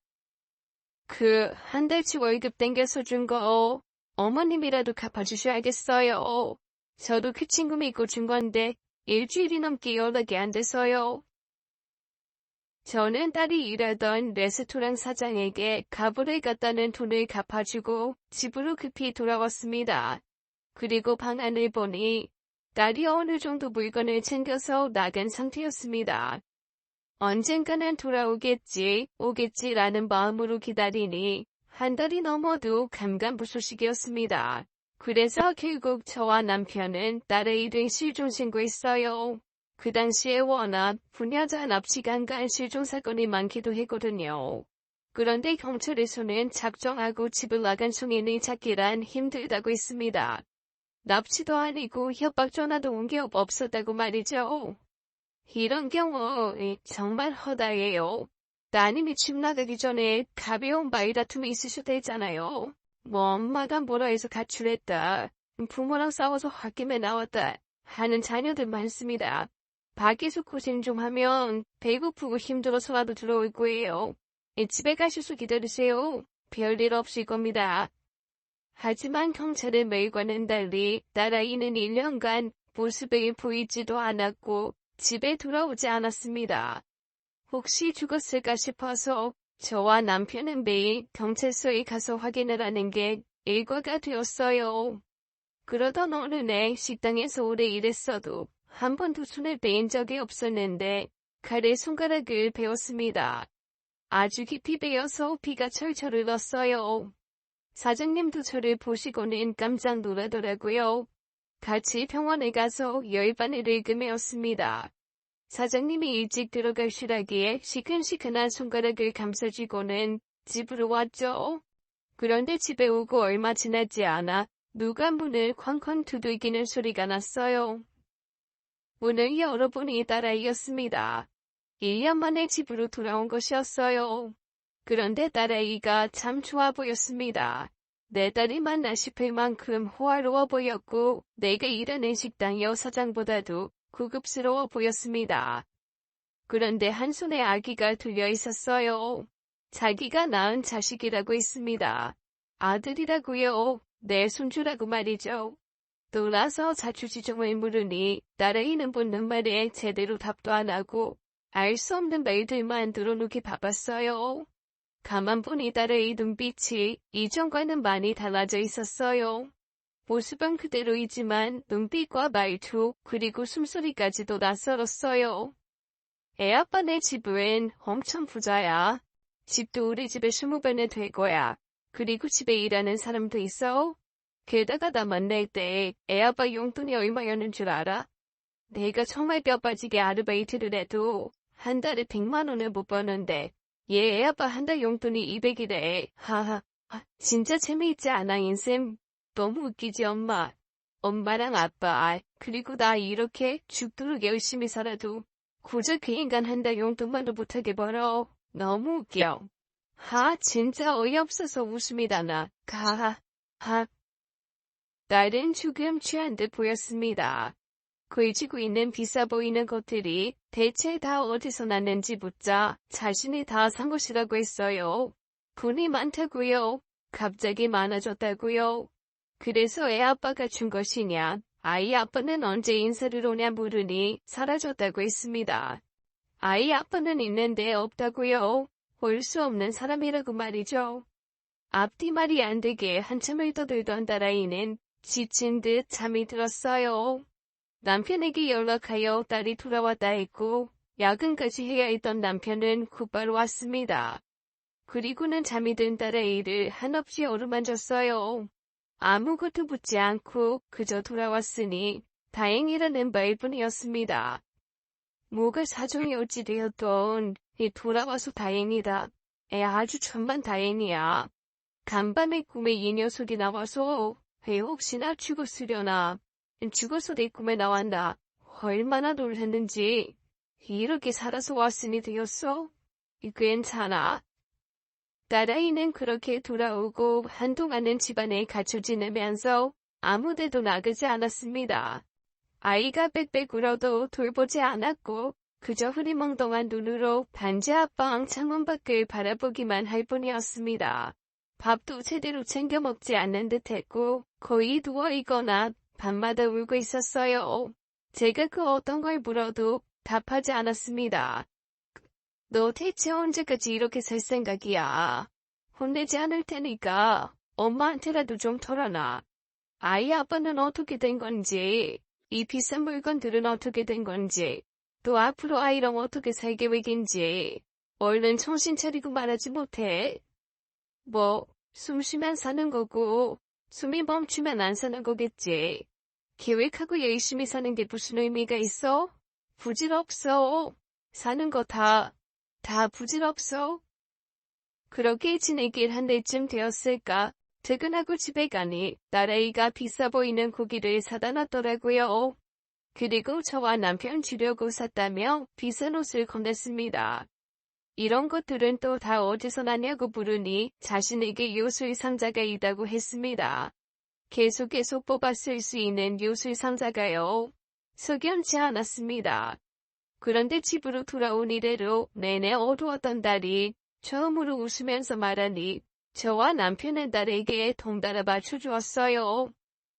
한 달치 월급 땡겨서 준 거 어머님이라도 갚아주셔야겠어요. 저도 그 친구 믿고 준 건데 일주일이 넘게 연락이 안 돼서요. 저는 딸이 일하던 레스토랑 사장에게 가부를 갖다는 돈을 갚아주고 집으로 급히 돌아왔습니다. 그리고 방안을 보니 딸이 어느 정도 물건을 챙겨서 나간 상태였습니다. 언젠가는 오겠지라는 마음으로 기다리니 한 달이 넘어도 감감무소식이었습니다. 그래서 결국 저와 남편은 딸의 일을 실종신고했어요. 그 당시에 워낙 분야자 납치 강간 실종 사건이 많기도 했거든요. 그런데 경찰에서는 작정하고 집을 나간 송인을 찾기란 힘들다고 했습니다. 납치도 아니고 협박 전화도 온 게 없었다고 말이죠. 이런 경우 정말 허다해요. 따님이 집 나가기 전에 가벼운 말다툼이 있으셔도 되잖아요. 뭐 엄마가 뭐라 해서 가출했다. 부모랑 싸워서 홧김에 나왔다. 하는 자녀들 많습니다. 밖에서 고생 좀 하면 배고프고 힘들어서라도 들어올 거예요. 집에 가셔서 기다리세요. 별일 없을 겁니다. 하지만 경찰의 말과는 달리 딸아이는 1년간 모습을 보이지도 않았고 집에 돌아오지 않았습니다. 혹시 죽었을까 싶어서 저와 남편은 매일 경찰서에 가서 확인을 하는 게 일과가 되었어요. 그러던 어느 날 식당에서 오래 일했어도 한 번도 손을 뗀 적이 없었는데 칼에 손가락을 베었습니다. 아주 깊이 베어서 피가 철철 흘렀어요. 사장님도 저를 보시고는 깜짝 놀라더라고요. 같이 병원에 가서 열바늘을 금해었습니다. 사장님이 일찍 들어가시라기에 시큰시큰한 손가락을 감싸주고는 집으로 왔죠. 그런데 집에 오고 얼마 지나지 않아 누가 문을 쾅쾅 두들기는 소리가 났어요. 문을 열어보니 딸아이였습니다. 1년 만에 집으로 돌아온 것이었어요. 그런데 딸아이가 참 좋아 보였습니다. 내 딸이 맞나 싶을 만큼 호화로워 보였고 내가 일하는 식당 여사장보다도 고급스러워 보였습니다. 그런데 한 손에 아기가 들려 있었어요. 자기가 낳은 자식이라고 했습니다. 아들이라고요. 내 손주라고 말이죠. 놀라서 자초지종을 물으니 딸아이는 묻는 말에 제대로 답도 안 하고 알 수 없는 말들만 들어놓기 바빴어요. 가만 보니 딸의 눈빛이 이전과는 많이 달라져 있었어요. 모습은 그대로이지만 눈빛과 말투 그리고 숨소리까지도 낯설었어요. 애아빠네 집은 엄청 부자야. 집도 우리 집에 20배는 될 거야. 그리고 집에 일하는 사람도 있어. 게다가 나 만날 때 애아빠 용돈이 얼마였는 줄 알아? 내가 정말 뼈 빠지게 아르바이트를 해도 한 달에 100만 원을 못 버는데 얘 애아빠 한 달 용돈이 200이래. 하하. 진짜 재미있지 않아 인생? 너무 웃기지 엄마. 엄마랑 아빠 그리고 나 이렇게 죽도록 열심히 살아도 고작 그 인간 한 달 용돈만도 못하게 벌어. 너무 웃겨. 진짜 어이없어서 웃음이 나나. 하. 딸은 조금 취한 듯 보였습니다. 걸치고 있는 비싸 보이는 것들이 대체 다 어디서 났는지 묻자 자신이 다 산 것이라고 했어요. 돈이 많다고요? 갑자기 많아졌다고요? 그래서 애 아빠가 준 것이냐? 아이 아빠는 언제 인사를 오냐 물으니 사라졌다고 했습니다. 아이 아빠는 있는데 없다고요? 올 수 없는 사람이라고 말이죠. 앞뒤 말이 안 되게 한참을 떠들던 딸아이는 지친 듯 잠이 들었어요. 남편에게 연락하여 딸이 돌아왔다 했고 야근까지 해야 했던 남편은 곧바로 왔습니다. 그리고는 잠이 든 딸아이를 한없이 어루만졌어요. 아무것도 묻지 않고 그저 돌아왔으니 다행이라는 말뿐이었습니다. 뭐가 사정이 어찌 되었던 돌아와서 다행이다. 아주 천만 다행이야. 간밤에 꿈에 이 녀석이 나와서 혹시나 죽었으려나. 죽어서 내 꿈에 나왔나. 얼마나 놀랐는지. 이렇게 살아서 왔으니 되었어. 괜찮아. 딸아이는 그렇게 돌아오고 한동안은 집안에 갇혀 지내면서 아무데도 나가지 않았습니다. 아이가 빽빽 울어도 돌보지 않았고 그저 흐리멍덩한 눈으로 반지 앞방 창문 밖을 바라보기만 할 뿐이었습니다. 밥도 제대로 챙겨 먹지 않는 듯했고 거의 누워있거나 밤마다 울고 있었어요. 제가 그 어떤 걸 물어도 답하지 않았습니다. 너 대체 언제까지 이렇게 살 생각이야? 혼내지 않을 테니까 엄마한테라도 좀 털어놔. 아이 아빠는 어떻게 된 건지, 이 비싼 물건들은 어떻게 된 건지, 또 앞으로 아이랑 어떻게 살 계획인지 얼른 정신 차리고 말하지 못해. 숨 쉬면 사는 거고 숨이 멈추면 안 사는 거겠지. 계획하고 열심히 사는 게 무슨 의미가 있어? 부질없어. 사는 거 다 부질없어. 그렇게 지내길 한 달쯤 되었을까? 퇴근하고 집에 가니 딸아이가 비싸 보이는 고기를 사다 놨더라고요. 그리고 저와 남편 주려고 샀다며 비싼 옷을 건넸습니다. 이런 것들은 또 다 어디서 났냐고 물으니 자신에게 요술 상자가 있다고 했습니다. 계속 뽑아 쓸 수 있는 요술 상자가요. 석연치 않았습니다. 그런데 집으로 돌아온 이래로 내내 어두웠던 딸이 처음으로 웃으면서 말하니 저와 남편은 딸에게 덩달아 맞춰주었어요.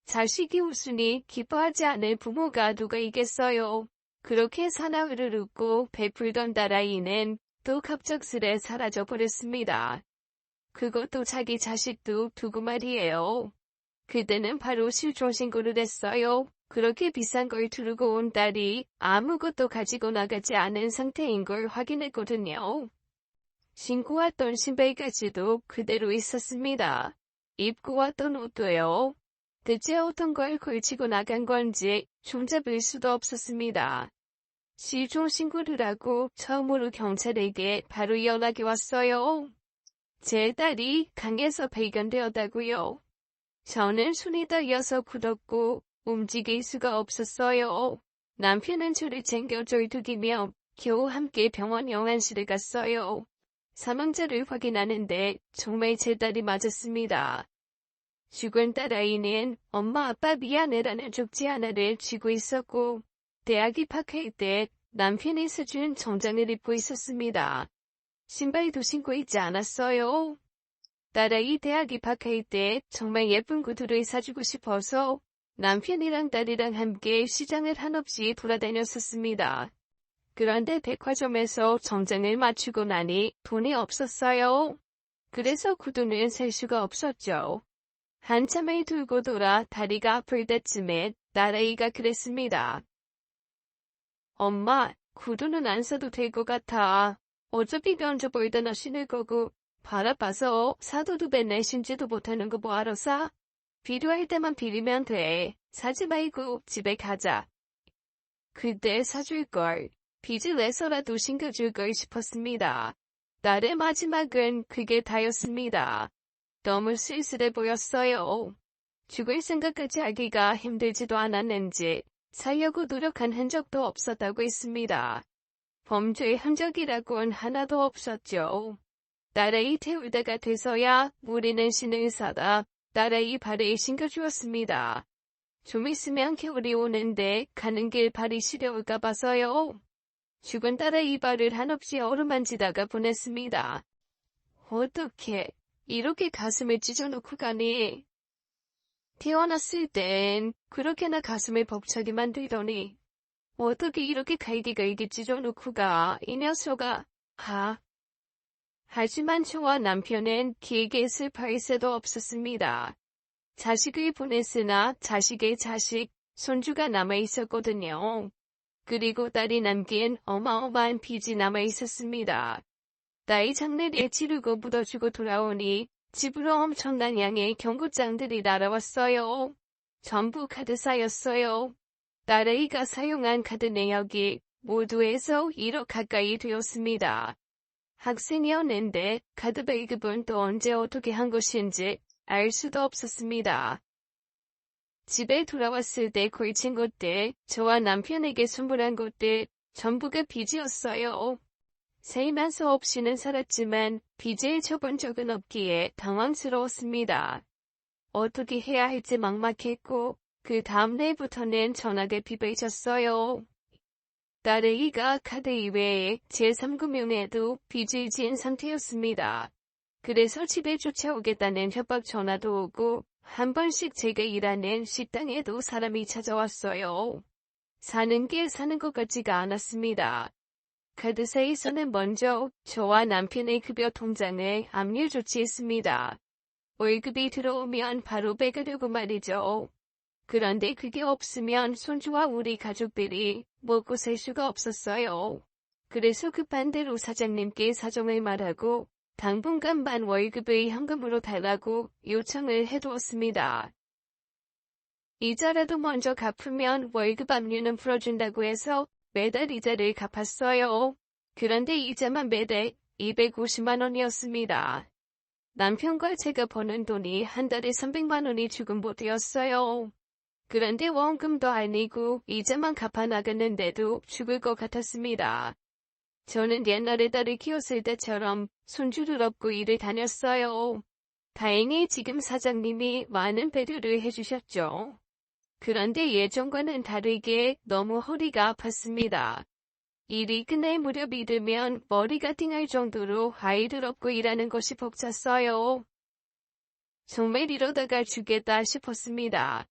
자식이 웃으니 기뻐하지 않을 부모가 누가 있겠어요. 그렇게 사나이를 웃고 베풀던 딸아이는 또 갑작스레 사라져버렸습니다. 그것도 자기 자식도 두고 말이에요. 그때는 바로 실종신고를 했어요. 그렇게 비싼 걸 두르고 온 딸이 아무것도 가지고 나가지 않은 상태인 걸 확인했거든요. 신고 왔던 신발까지도 그대로 있었습니다. 입고 왔던 옷도요. 대체 어떤 걸 걸치고 나간 건지 종잡을 수도 없었습니다. 실종 신고를 하고 처음으로 경찰에게 바로 연락이 왔어요. 제 딸이 강에서 발견되었다고요. 저는 손이 떨려서 굳었고 움직일 수가 없었어요. 남편은 저를 챙겨 졸두기며 겨우 함께 병원 영안실에 갔어요. 사망자를 확인하는데 정말 제 딸이 맞았습니다. 죽은 딸아이는 엄마 아빠 미안해라는 쪽지 하나를 쥐고 있었고 대학 입학할 때 남편이 사준 정장을 입고 있었습니다. 신발도 신고 있지 않았어요. 딸아이 대학 입학할 때 정말 예쁜 구두를 사주고 싶어서 남편이랑 딸이랑 함께 시장을 한없이 돌아다녔었습니다. 그런데 백화점에서 정장을 맞추고 나니 돈이 없었어요. 그래서 구두는 살 수가 없었죠. 한참을 돌고 돌아 다리가 아플 때쯤에 딸아이가 그랬습니다. 엄마, 구두는 안 사도 될 것 같아. 어차피 면접 볼 때나 신을 거고 바라봐서 사도 2배 내신지도 못하는 거 뭐하러 사? 필요할 때만 빌리면 돼. 사지 말고 집에 가자. 그때 사줄걸. 빚을 내서라도 신겨줄걸 싶었습니다. 딸의 마지막은 그게 다였습니다. 너무 쓸쓸해 보였어요. 죽을 생각까지 하기가 힘들지도 않았는지 살려고 노력한 흔적도 없었다고 했습니다. 범죄의 흔적이라곤 하나도 없었죠. 딸아이 태울 때가 돼서야 우리는 신을 사다 딸아이 발에 신겨주었습니다. 좀 있으면 겨울이 오는데 가는 길 발이 시려울까 봐서요. 죽은 딸아이 발을 한없이 어루만지다가 보냈습니다. 어떻게 이렇게 가슴을 찢어놓고 가니? 태어났을 땐 그렇게나 가슴을 벅차게 만들더니 어떻게 이렇게 갈기갈기 찢어놓고 가, 이 녀석아. 하지만 저와 남편은 길게 슬퍼할 새도 없었습니다. 자식을 보냈으나 자식의 자식, 손주가 남아있었거든요. 그리고 딸이 남긴 어마어마한 빚이 남아있었습니다. 딸이 장례를 치르고 묻어주고 돌아오니 집으로 엄청난 양의 경고장들이 날아왔어요. 전부 카드사였어요. 딸아이가 사용한 카드 내역이 모두 해서 1억 가까이 되었습니다. 학생이었는데 카드 발급은 또 언제 어떻게 한 것인지 알 수도 없었습니다. 집에 돌아왔을 때 걸친 것들, 저와 남편에게 선물한 것들 전부가 빚이었어요. 살면서 없이는 살았지만 빚을 져본 적은 없기에 당황스러웠습니다. 어떻게 해야 할지 막막했고 그 다음 날부터는 전화가 비벼졌어요. 딸아이가 카드 이외에 제3금융에도 빚을 지은 상태였습니다. 그래서 집에 쫓아오겠다는 협박 전화도 오고 한 번씩 제가 일하는 식당에도 사람이 찾아왔어요. 사는 게 사는 것 같지가 않았습니다. 카드사에서는 먼저 저와 남편의 급여 통장을 압류 조치했습니다. 월급이 들어오면 바로 빼가려고 말이죠. 그런데 그게 없으면 손주와 우리 가족들이 먹고 살 수가 없었어요. 그래서 급한 대로 사장님께 사정을 말하고 당분간 반 월급을 현금으로 달라고 요청을 해두었습니다. 이자라도 먼저 갚으면 월급 압류는 풀어준다고 해서 매달 이자를 갚았어요. 그런데 이자만 매달 250만 원이었습니다. 남편과 제가 버는 돈이 한 달에 300만 원이 죽음보 되었어요. 그런데 원금도 아니고 이자만 갚아 나갔는데도 죽을 것 같았습니다. 저는 옛날에 딸을 키웠을 때처럼 손주를 업고 일을 다녔어요. 다행히 지금 사장님이 많은 배려를 해주셨죠. 그런데 예전과는 다르게 너무 허리가 아팠습니다. 일이 끝날 무렵이 되면 머리가 띵할 정도로 아이를 업고 일하는 것이 벅찼어요. 정말 이러다가 죽겠다 싶었습니다.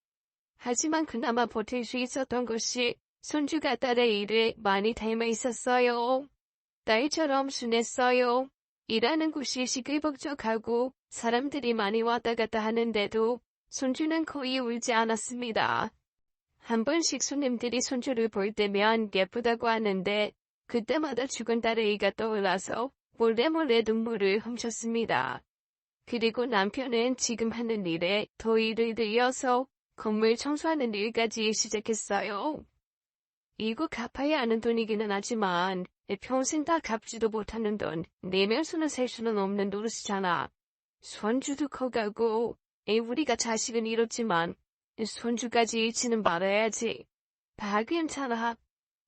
하지만 그나마 버틸 수 있었던 것이 손주가 딸의 일에 많이 닮아 있었어요. 딸처럼 순했어요. 일하는 곳이 시끌벅적하고 사람들이 많이 왔다 갔다 하는데도 손주는 거의 울지 않았습니다. 한 번씩 손님들이 손주를 볼 때면 예쁘다고 하는데 그때마다 죽은 딸아이가 떠올라서 몰래 눈물을 훔쳤습니다. 그리고 남편은 지금 하는 일에 더 일을 들여서 건물 청소하는 일까지 시작했어요. 이거 갚아야 하는 돈이기는 하지만 평생 다 갚지도 못하는 돈 내면서는 살 수는 없는 노릇이잖아. 손주도 커가고 우리가 자식은 이렇지만 손주까지 잃지는 말아야지. 다 괜찮아.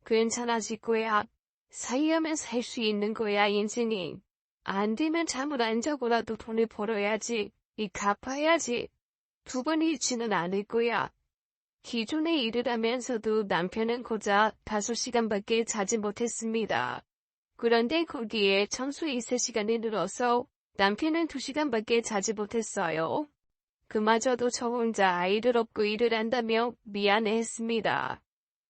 괜찮아질 거야. 살려면 살 수 있는 거야 인생이. 안 되면 잠을 안 자고라도 돈을 벌어야지. 갚아야지. 2번 잃지는 않을 거야. 기존에 일을 하면서도 남편은 고작 5시간밖에 자지 못했습니다. 그런데 거기에 청소에 있을 시간이 늘어서 남편은 2시간밖에 자지 못했어요. 그마저도 저 혼자 아이를 업고 일을 한다며 미안해했습니다.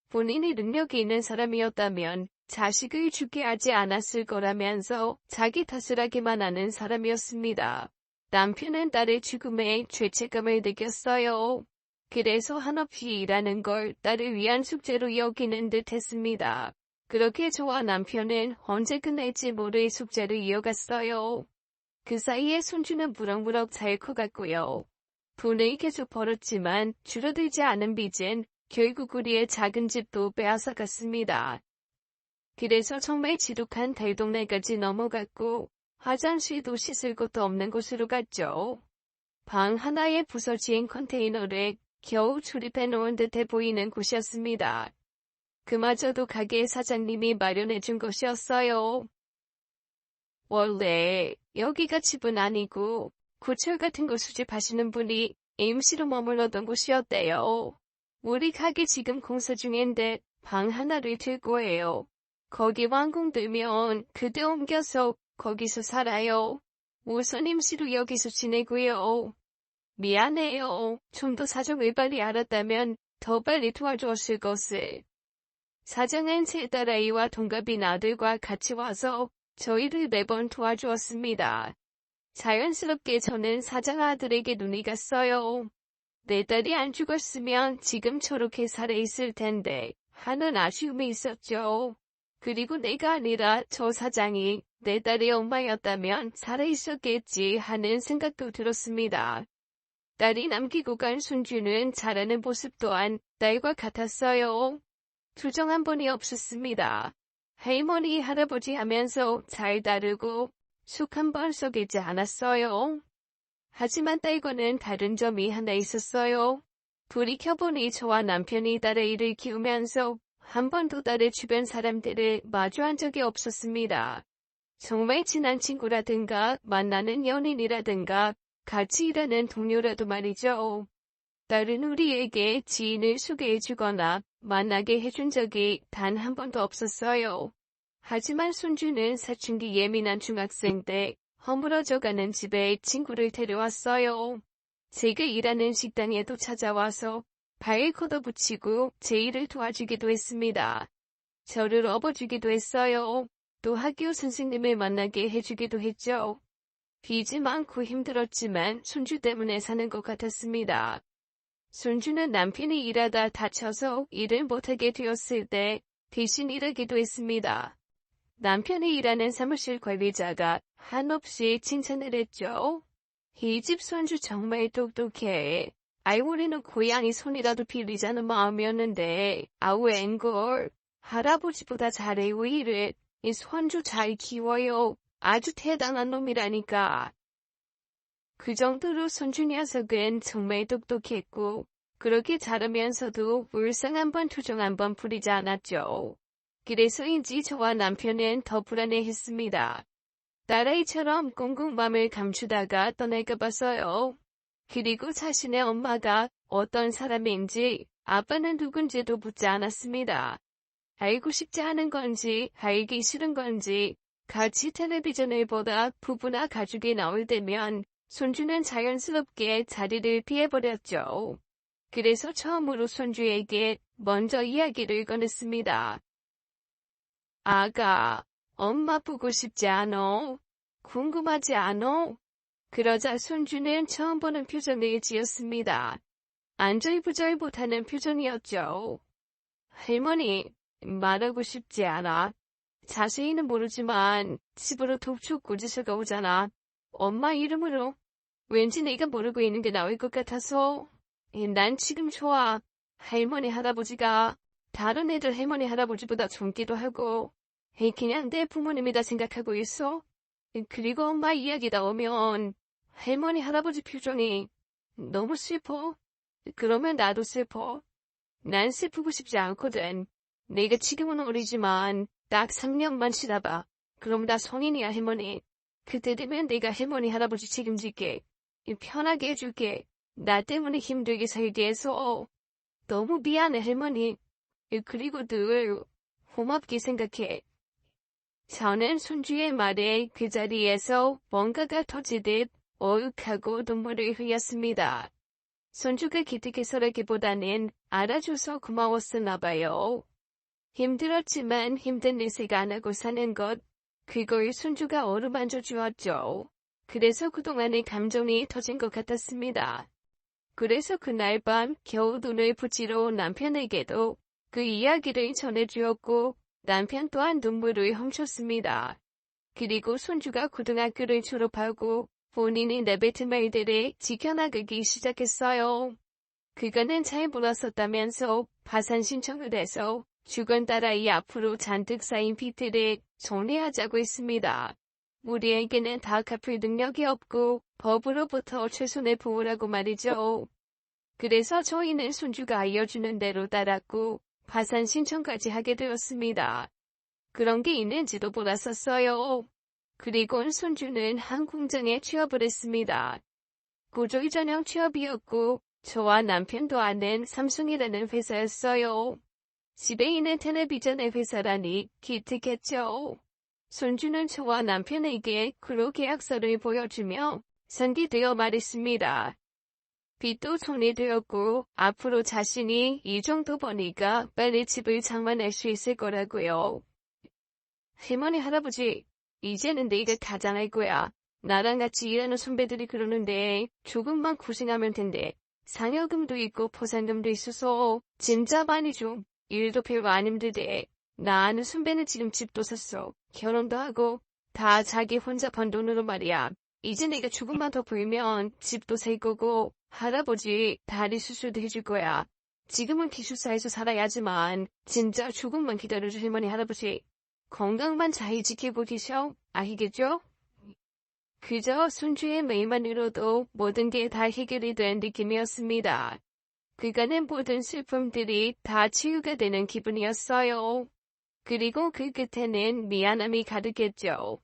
본인이 능력이 있는 사람이었다면 자식을 죽게 하지 않았을 거라면서 자기 탓을 하기만 하는 사람이었습니다. 남편은 딸의 죽음에 죄책감을 느꼈어요. 그래서 한없이 일하는 걸 딸을 위한 숙제로 여기는 듯 했습니다. 그렇게 저와 남편은 언제 끝날지 모를 숙제를 이어갔어요. 그 사이에 손주는 무럭무럭 잘 커갔고요. 돈을 계속 벌었지만 줄어들지 않은 빚은 결국 우리의 작은 집도 빼앗아갔습니다. 그래서 정말 지독한 달동네까지 넘어갔고 화장실도 씻을 곳도 없는 곳으로 갔죠. 방 하나에 부서진 컨테이너를 겨우 조립해 놓은 듯해 보이는 곳이었습니다. 그마저도 가게 사장님이 마련해 준 것이었어요. 원래 여기가 집은 아니고 고철 같은 거 수집하시는 분이 임시로 머물러던 곳이었대요. 우리 가게 지금 공사 중인데 방 하나를 들 거예요. 거기 완공되면 그때 옮겨서 거기서 살아요. 우선 임시로 여기서 지내고요. 미안해요. 좀 더 사정을 빨리 알았다면 더 빨리 도와주었을 것을. 사장은 세 딸아이와 동갑인 아들과 같이 와서 저희를 매번 도와주었습니다. 자연스럽게 저는 사장 아들에게 눈이 갔어요. 내 딸이 안 죽었으면 지금 저렇게 살아있을 텐데 하는 아쉬움이 있었죠. 그리고 내가 아니라 저 사장이 내 딸의 엄마였다면 살아있었겠지 하는 생각도 들었습니다. 딸이 남기고 간 손주는 자라는 모습 또한 딸과 같았어요. 투정 한 번이 없었습니다. 할머니, 할아버지 하면서 잘 다루고 속 한 번 썩이지 않았어요. 하지만 딸과는 다른 점이 하나 있었어요. 돌이켜보니 저와 남편이 딸의 일을 키우면서 한 번도 딸의 주변 사람들을 마주한 적이 없었습니다. 정말 친한 친구라든가 만나는 연인이라든가 같이 일하는 동료라도 말이죠. 딸은 우리에게 지인을 소개해주거나 만나게 해준 적이 단 한 번도 없었어요. 하지만 손주는 사춘기 예민한 중학생 때 허물어져가는 집에 친구를 데려왔어요. 제가 일하는 식당에도 찾아와서 발을 걷어붙이고 제 일을 도와주기도 했습니다. 저를 업어주기도 했어요. 또 학교 선생님을 만나게 해주기도 했죠. 빚이 많고 힘들었지만 손주 때문에 사는 것 같았습니다. 손주는 남편이 일하다 다쳐서 일을 못하게 되었을 때 대신 일하기도 했습니다. 남편이 일하는 사무실 관리자가 한없이 칭찬을 했죠. 이 집 손주 정말 똑똑해. 우리는 고양이 손이라도 빌리자는 마음이었는데 웬걸. 할아버지보다 잘해 왜 이래. 이 손주 잘 키워요. 아주 대단한 놈이라니까. 그 정도로 손주 녀석은 정말 똑똑했고 그렇게 자라면서도 울상 한 번 투정 한 번 부리지 않았죠. 그래서인지 저와 남편은 더 불안해했습니다. 딸아이처럼 꽁꽁 맘을 감추다가 떠날까 봐서요. 그리고 자신의 엄마가 어떤 사람인지 아빠는 누군지도 묻지 않았습니다. 알고 싶지 않은 건지 알기 싫은 건지 같이 텔레비전을 보다 부부나 가족이 나올 때면 손주는 자연스럽게 자리를 피해버렸죠. 그래서 처음으로 손주에게 먼저 이야기를 꺼냈습니다. 아가, 엄마 보고 싶지 않어? 궁금하지 않어? 그러자 손주는 처음 보는 표정을 지었습니다. 안절부절 못하는 표정이었죠. 할머니, 말하고 싶지 않아. 자세히는 모르지만 집으로 독촉 고지서가 오잖아. 엄마 이름으로. 왠지 내가 모르고 있는 게 나올 것 같아서. 난 지금 좋아. 할머니 할아버지가 다른 애들 할머니 할아버지보다 젊기도 하고 그냥 내 부모님이다 생각하고 있어. 그리고 엄마 이야기 나오면 할머니 할아버지 표정이 너무 슬퍼. 그러면 나도 슬퍼. 난 슬프고 싶지 않거든. 내가 지금은 어리지만 딱 3년만 지나봐. 그럼 나 성인이야 할머니. 그때 되면 내가 할머니 할아버지 책임질게. 편하게 해줄게. 나 때문에 힘들게 살게 해서 너무 미안해 할머니. 그리고 늘 고맙게 생각해. 저는 손주의 말에 그 자리에서 뭔가가 터지듯 어육하고 눈물을 흘렸습니다. 손주가 기특해서라기보다는 알아줘서 고마웠었나 봐요. 힘들었지만 힘든 일 생각 안 하고 사는 것, 그걸 손주가 어루만져 주었죠. 그래서 그동안의 감정이 터진 것 같았습니다. 그래서 그날 밤 겨우 눈을 붙이러 온 남편에게도 그 이야기를 전해주었고 남편 또한 눈물을 훔쳤습니다. 그리고 손주가 고등학교를 졸업하고 본인이 내뱉은 말들을 지켜나가기 시작했어요. 그거는 잘 몰랐었다면서 파산 신청을 해서 죽은 딸아이 앞으로 잔뜩 쌓인 빚들을 정리하자고 했습니다. 우리에게는 다 갚을 능력이 없고 법으로부터 최선의 보호라고 말이죠. 그래서 저희는 손주가 알려주는 대로 따랐고 파산 신청까지 하게 되었습니다. 그런 게 있는지도 몰랐었어요. 그리고 손주는 한 공장에 취업을 했습니다. 고졸 전형 취업이었고 저와 남편도 아는 삼성이라는 회사였어요. 집에 있는 텔레비전의 회사라니 기특했죠. 손주는 저와 남편에게 근로계약서를 보여주며 선기되어 말했습니다. 빚도 정리되었고 앞으로 자신이 이 정도 버니까 빨리 집을 장만할 수 있을 거라고요. 할머니 할아버지, 이제는 내가 다 잘할 거야. 나랑 같이 일하는 선배들이 그러는데 조금만 고생하면 된대. 상여금도 있고 포상금도 있어서 진짜 많이 좀 일도 별로 안 힘들대. 나 아는 선배는 지금 집도 샀어. 결혼도 하고 다 자기 혼자 번 돈으로 말이야. 이제 내가 조금만 더 벌면 집도 살 거고 할아버지 다리 수술도 해줄 거야. 지금은 기숙사에서 살아야지만 진짜 조금만 기다려줘 할머니 할아버지. 건강만 잘 지키고 계셔. 아시겠죠? 그저 손주의 말만으로도 모든 게 다 해결이 된 느낌이었습니다. 그간의 모든 슬픔들이 다 치유가 되는 기분이었어요. 그리고 그 끝에는 미안함이 가득했죠.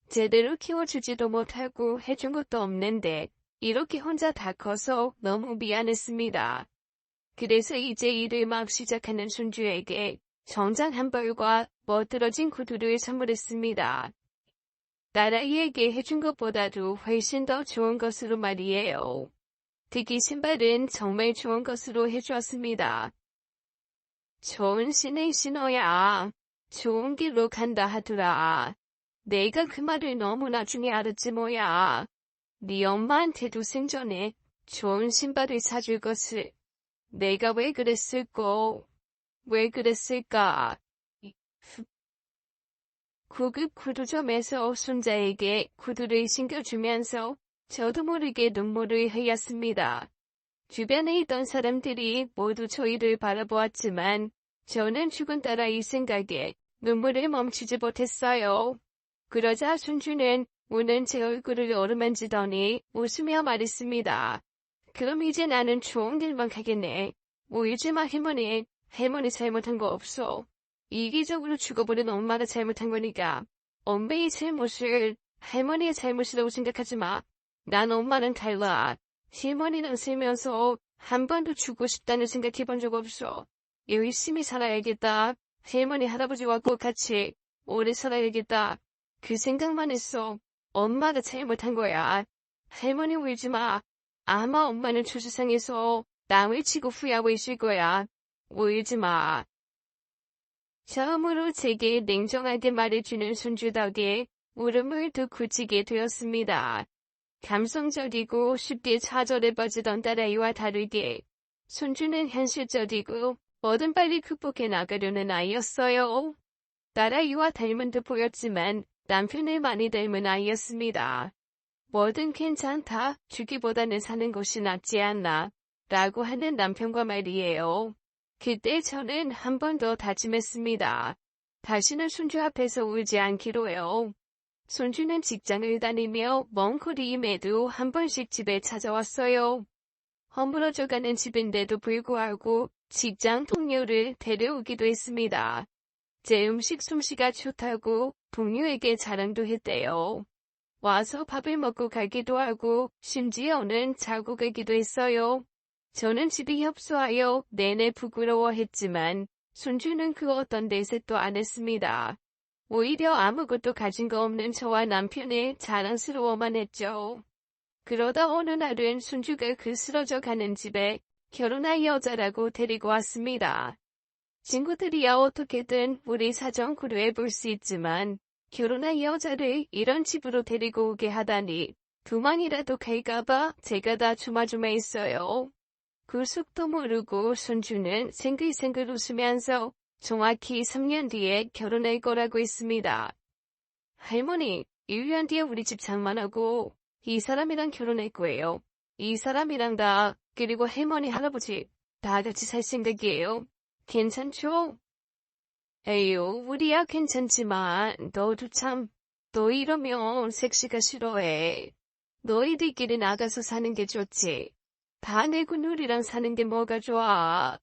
제대로 키워주지도 못하고 해준 것도 없는데 이렇게 혼자 다 커서 너무 미안했습니다. 그래서 이제 일을 막 시작하는 손주에게 정장 한 벌과 멋들어진 구두를 선물했습니다. 딸아이에게 해준 것보다도 훨씬 더 좋은 것으로 말이에요. 특히 신발은 정말 좋은 것으로 해주었습니다. 좋은 신을 신어야 좋은 길로 간다 하더라. 내가 그 말을 너무 나중에 알았지 뭐야. 네 엄마한테도 생전에 좋은 신발을 사줄 것을. 내가 왜 그랬을까? 왜 그랬을까? 고급 구두점에서 손자에게 구두를 신겨주면서 저도 모르게 눈물을 흘렸습니다. 주변에 있던 사람들이 모두 저희를 바라보았지만 저는 죽은 딸아이 생각에 눈물을 멈추지 못했어요. 그러자 손주는 우는 제 얼굴을 어루만지더니 웃으며 말했습니다. 그럼 이제 나는 좋은 길만 가겠네. 울지 마 할머니. 할머니 잘못한 거 없어. 이기적으로 죽어버린 엄마가 잘못한 거니까. 엄마의 잘못을 할머니의 잘못이라고 생각하지 마. 난 엄마는 달라. 할머니는 살면서 한 번도 죽고 싶다는 생각 해본 적 없어. 열심히 살아야겠다. 할머니 할아버지와 꼭 같이 오래 살아야겠다. 그 생각만 했어. 엄마가 잘못한 거야. 할머니 울지 마. 아마 엄마는 조세상에서 남을 치고 후회하고 있을 거야. 울지 마. 처음으로 제게 냉정하게 말해주는 손주 덕에 울음을 더 굳히게 되었습니다. 감성적이고 쉽게 좌절에 빠지던 딸아이와 다르게 손주는 현실적이고 뭐든 빨리 극복해 나가려는 아이였어요. 딸아이와 닮은 듯 보였지만 남편을 많이 닮은 아이였습니다. 뭐든 괜찮다, 주기보다는 사는 것이 낫지 않나, 라고 하는 남편과 말이에요. 그때 저는 한 번 더 다짐했습니다. 다시는 손주 앞에서 울지 않기로요. 손주는 직장을 다니며 먼 거리임에도 한 번씩 집에 찾아왔어요. 허물어져가는 집인데도 불구하고 직장 동료를 데려오기도 했습니다. 제 음식 솜씨가 좋다고 동료에게 자랑도 했대요. 와서 밥을 먹고 가기도 하고 심지어는 자고 가기도 했어요. 저는 집이 협소하여 내내 부끄러워했지만 손주는 그 어떤 내색도 안 했습니다. 오히려 아무것도 가진 거 없는 저와 남편을 자랑스러워만 했죠. 그러다 어느 날은 손주가 그 쓰러져 가는 집에 결혼할 여자라고 데리고 왔습니다. 친구들이야 어떻게든 우리 사정 고려해 볼 수 있지만 결혼할 여자를 이런 집으로 데리고 오게 하다니 도망이라도 갈까봐 제가 다 조마조마했어요. 그 속도 모르고 손주는 생글생글 웃으면서 정확히 3년 뒤에 결혼할 거라고 했습니다. 할머니, 1년 뒤에 우리 집 장만하고 이 사람이랑 결혼했고요. 이 사람이랑 그리고 할머니, 할아버지 다 같이 살 생각이에요. 괜찮죠? 에휴, 우리야 괜찮지만 너도 참, 너 이러면 섹시가 싫어해. 너희들끼리 나가서 사는 게 좋지. 다 내고 누리랑 사는 게 뭐가 좋아.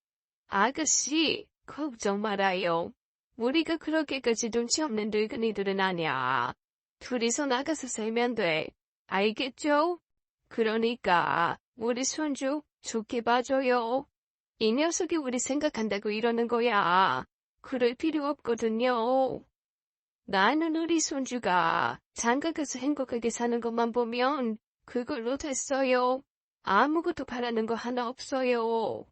아가씨, 걱정 말아요. 우리가 그렇게까지 눈치 없는 늙은이들은 아니야. 둘이서 나가서 살면 돼. 알겠죠? 그러니까 우리 손주 좋게 봐줘요. 이 녀석이 우리 생각한다고 이러는 거야. 그럴 필요 없거든요. 나는 우리 손주가 장가가서 행복하게 사는 것만 보면 그걸로 됐어요. 아무것도 바라는 거 하나 없어요.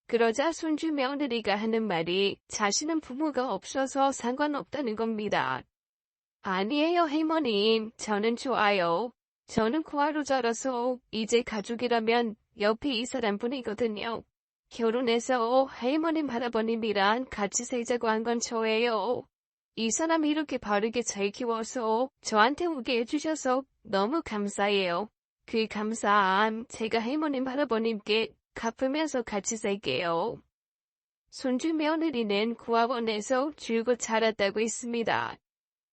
그러자 손주 며느리가 하는 말이 자신은 부모가 없어서 상관없다는 겁니다. 아니에요, 할머님. 저는 좋아요. 저는 고아로 자라서 이제 가족이라면 옆에 이 사람뿐이거든요. 결혼해서 할머님, 할아버님이랑 같이 살자고 한 건 저예요. 이 사람이 이렇게 바르게 잘 키워서 저한테 오게 해주셔서 너무 감사해요. 그 감사함 제가 할머님, 할아버님께 갚으면서 같이 살게요. 손주 며느리는 고아원에서 줄곧 자랐다고 했습니다.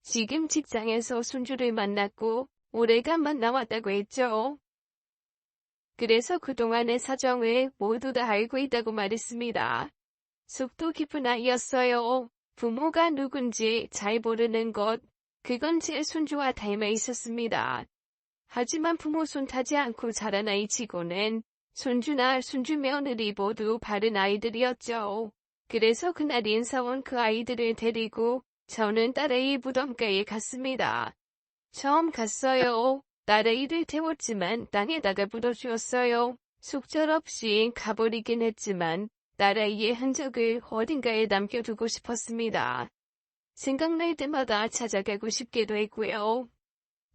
지금 직장에서 손주를 만났고 오래간만 나왔다고 했죠. 그래서 그동안의 사정을 모두 다 알고 있다고 말했습니다. 속도 깊은 아이였어요. 부모가 누군지 잘 모르는 것, 그건 제 손주와 닮아 있었습니다. 하지만 부모 손 타지 않고 자란 아이치고는 손주나 손주 며느리 모두 바른 아이들이었죠. 그래서 그날 인사 온 그 아이들을 데리고 저는 딸아이 무덤가에 갔습니다. 처음 갔어요. 딸아이를 태웠지만 땅에다가 묻어주었어요. 속절없이 가버리긴 했지만 딸아이의 흔적을 어딘가에 남겨두고 싶었습니다. 생각날 때마다 찾아가고 싶기도 했고요.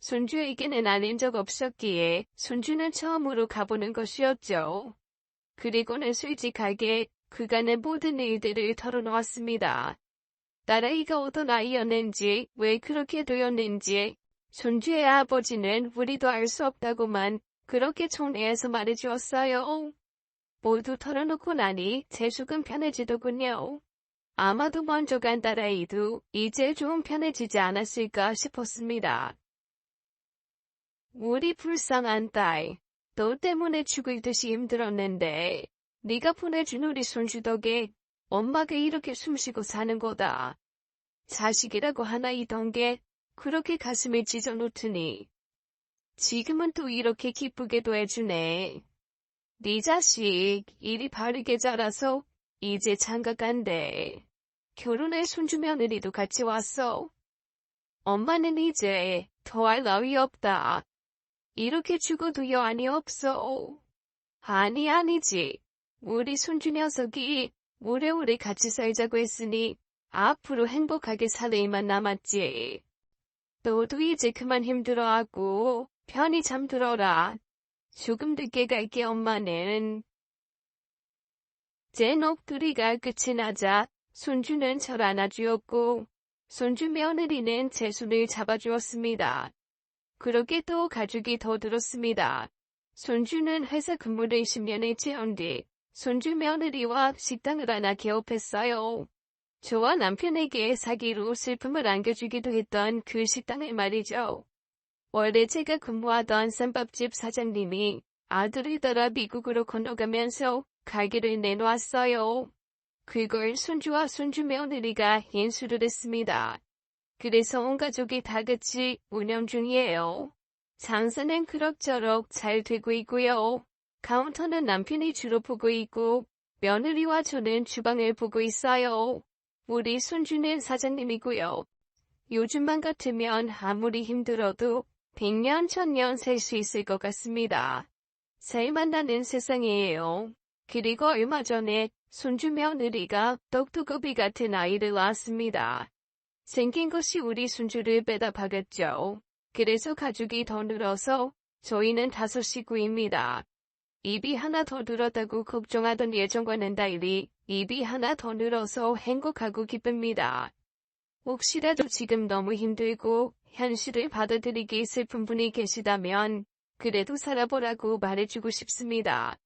손주에게는 아는 적 없었기에 손주는 처음으로 가보는 것이었죠. 그리고는 솔직하게 그간의 모든 일들을 털어놓았습니다. 딸아이가 어떤 아이였는지, 왜 그렇게 되었는지, 손주의 아버지는 우리도 알 수 없다고만 그렇게 총애해서 말해주었어요. 모두 털어놓고 나니 제 속은 편해지더군요. 아마도 먼저 간 딸아이도 이제 좀 편해지지 않았을까 싶었습니다. 우리 불쌍한 딸, 너 때문에 죽을 듯이 힘들었는데 네가 보내준 우리 손주 덕에 엄마가 이렇게 숨쉬고 사는 거다. 자식이라고 하나 있던 게 그렇게 가슴에 찢어놓더니 지금은 또 이렇게 기쁘게도 해주네. 네 자식 이리 바르게 자라서 이제 장가 간대. 결혼할 손주 며느리도 같이 왔어. 엄마는 이제 더할 나위 없다. 이렇게 죽어도 여한이 없어. 아니지. 우리 손주 녀석이 오래오래 같이 살자고 했으니 앞으로 행복하게 살 일만 남았지. 너도 이제 그만 힘들어하고 편히 잠들어라. 조금 늦게 갈게 엄마는. 제 녹두리가 끝이 나자 손주는 절 안아주었고 손주 며느리는 제 손을 잡아주었습니다. 그렇게 또 가족이 더 들었습니다. 손주는 회사 근무를 10년을 채운 뒤 손주 며느리와 식당을 하나 개업했어요. 저와 남편에게 사기로 슬픔을 안겨주기도 했던 그 식당을 말이죠. 원래 제가 근무하던 쌈밥집 사장님이 아들을 따라 미국으로 건너가면서 가게를 내놓았어요. 그걸 손주와 손주 며느리가 인수를 했습니다. 그래서 온 가족이 다 같이 운영 중이에요. 장사는 그럭저럭 잘 되고 있고요. 카운터는 남편이 주로 보고 있고 며느리와 저는 주방을 보고 있어요. 우리 손주는 사장님이고요. 요즘만 같으면 아무리 힘들어도 100년, 1000년 살 수 있을 것 같습니다. 잘 만나는 세상이에요. 그리고 얼마 전에 손주 며느리가 떡두꺼비 같은 아이를 낳았습니다. 생긴 것이 우리 손주를 빼다 박았죠. 그래서 가족이 더 늘어서 저희는 5 식구입니다. 입이 하나 더 늘었다고 걱정하던 예전과는 달리 입이 하나 더 늘어서 행복하고 기쁩니다. 혹시라도 지금 너무 힘들고 현실을 받아들이기 슬픈 분이 계시다면 그래도 살아보라고 말해주고 싶습니다.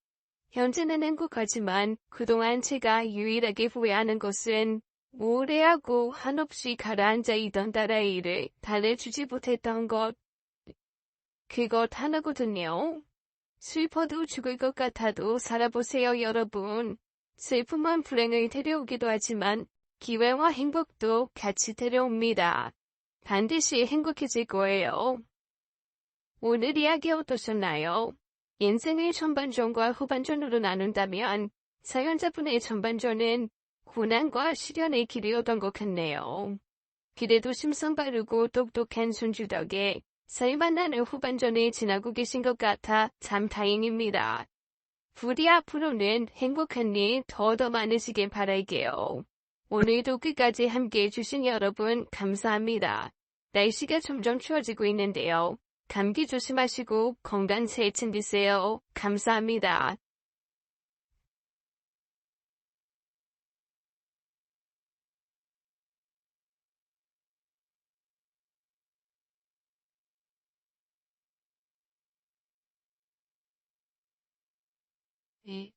현재는 행복하지만 그동안 제가 유일하게 후회하는 것은 우울해하고 한없이 가라앉아 있던 딸의 일을 달래주지 못했던 것. 그것 하나거든요. 슬퍼도 죽을 것 같아도 살아보세요, 여러분. 슬픔은 불행을 데려오기도 하지만 기회와 행복도 같이 데려옵니다. 반드시 행복해질 거예요. 오늘 이야기 어떠셨나요? 인생을 전반전과 후반전으로 나눈다면 사연자분의 전반전은 고난과 시련의 길이었던 것 같네요. 그래도 심성 바르고 똑똑한 손주 덕에 잘 만나는 후반전을 지나고 계신 것 같아 참 다행입니다. 부디 앞으로는 행복한 일 더 많으시길 바랄게요. 오늘도 끝까지 함께 해주신 여러분 감사합니다. 날씨가 점점 추워지고 있는데요. 감기 조심하시고 건강 잘 챙기세요. 감사합니다. 네.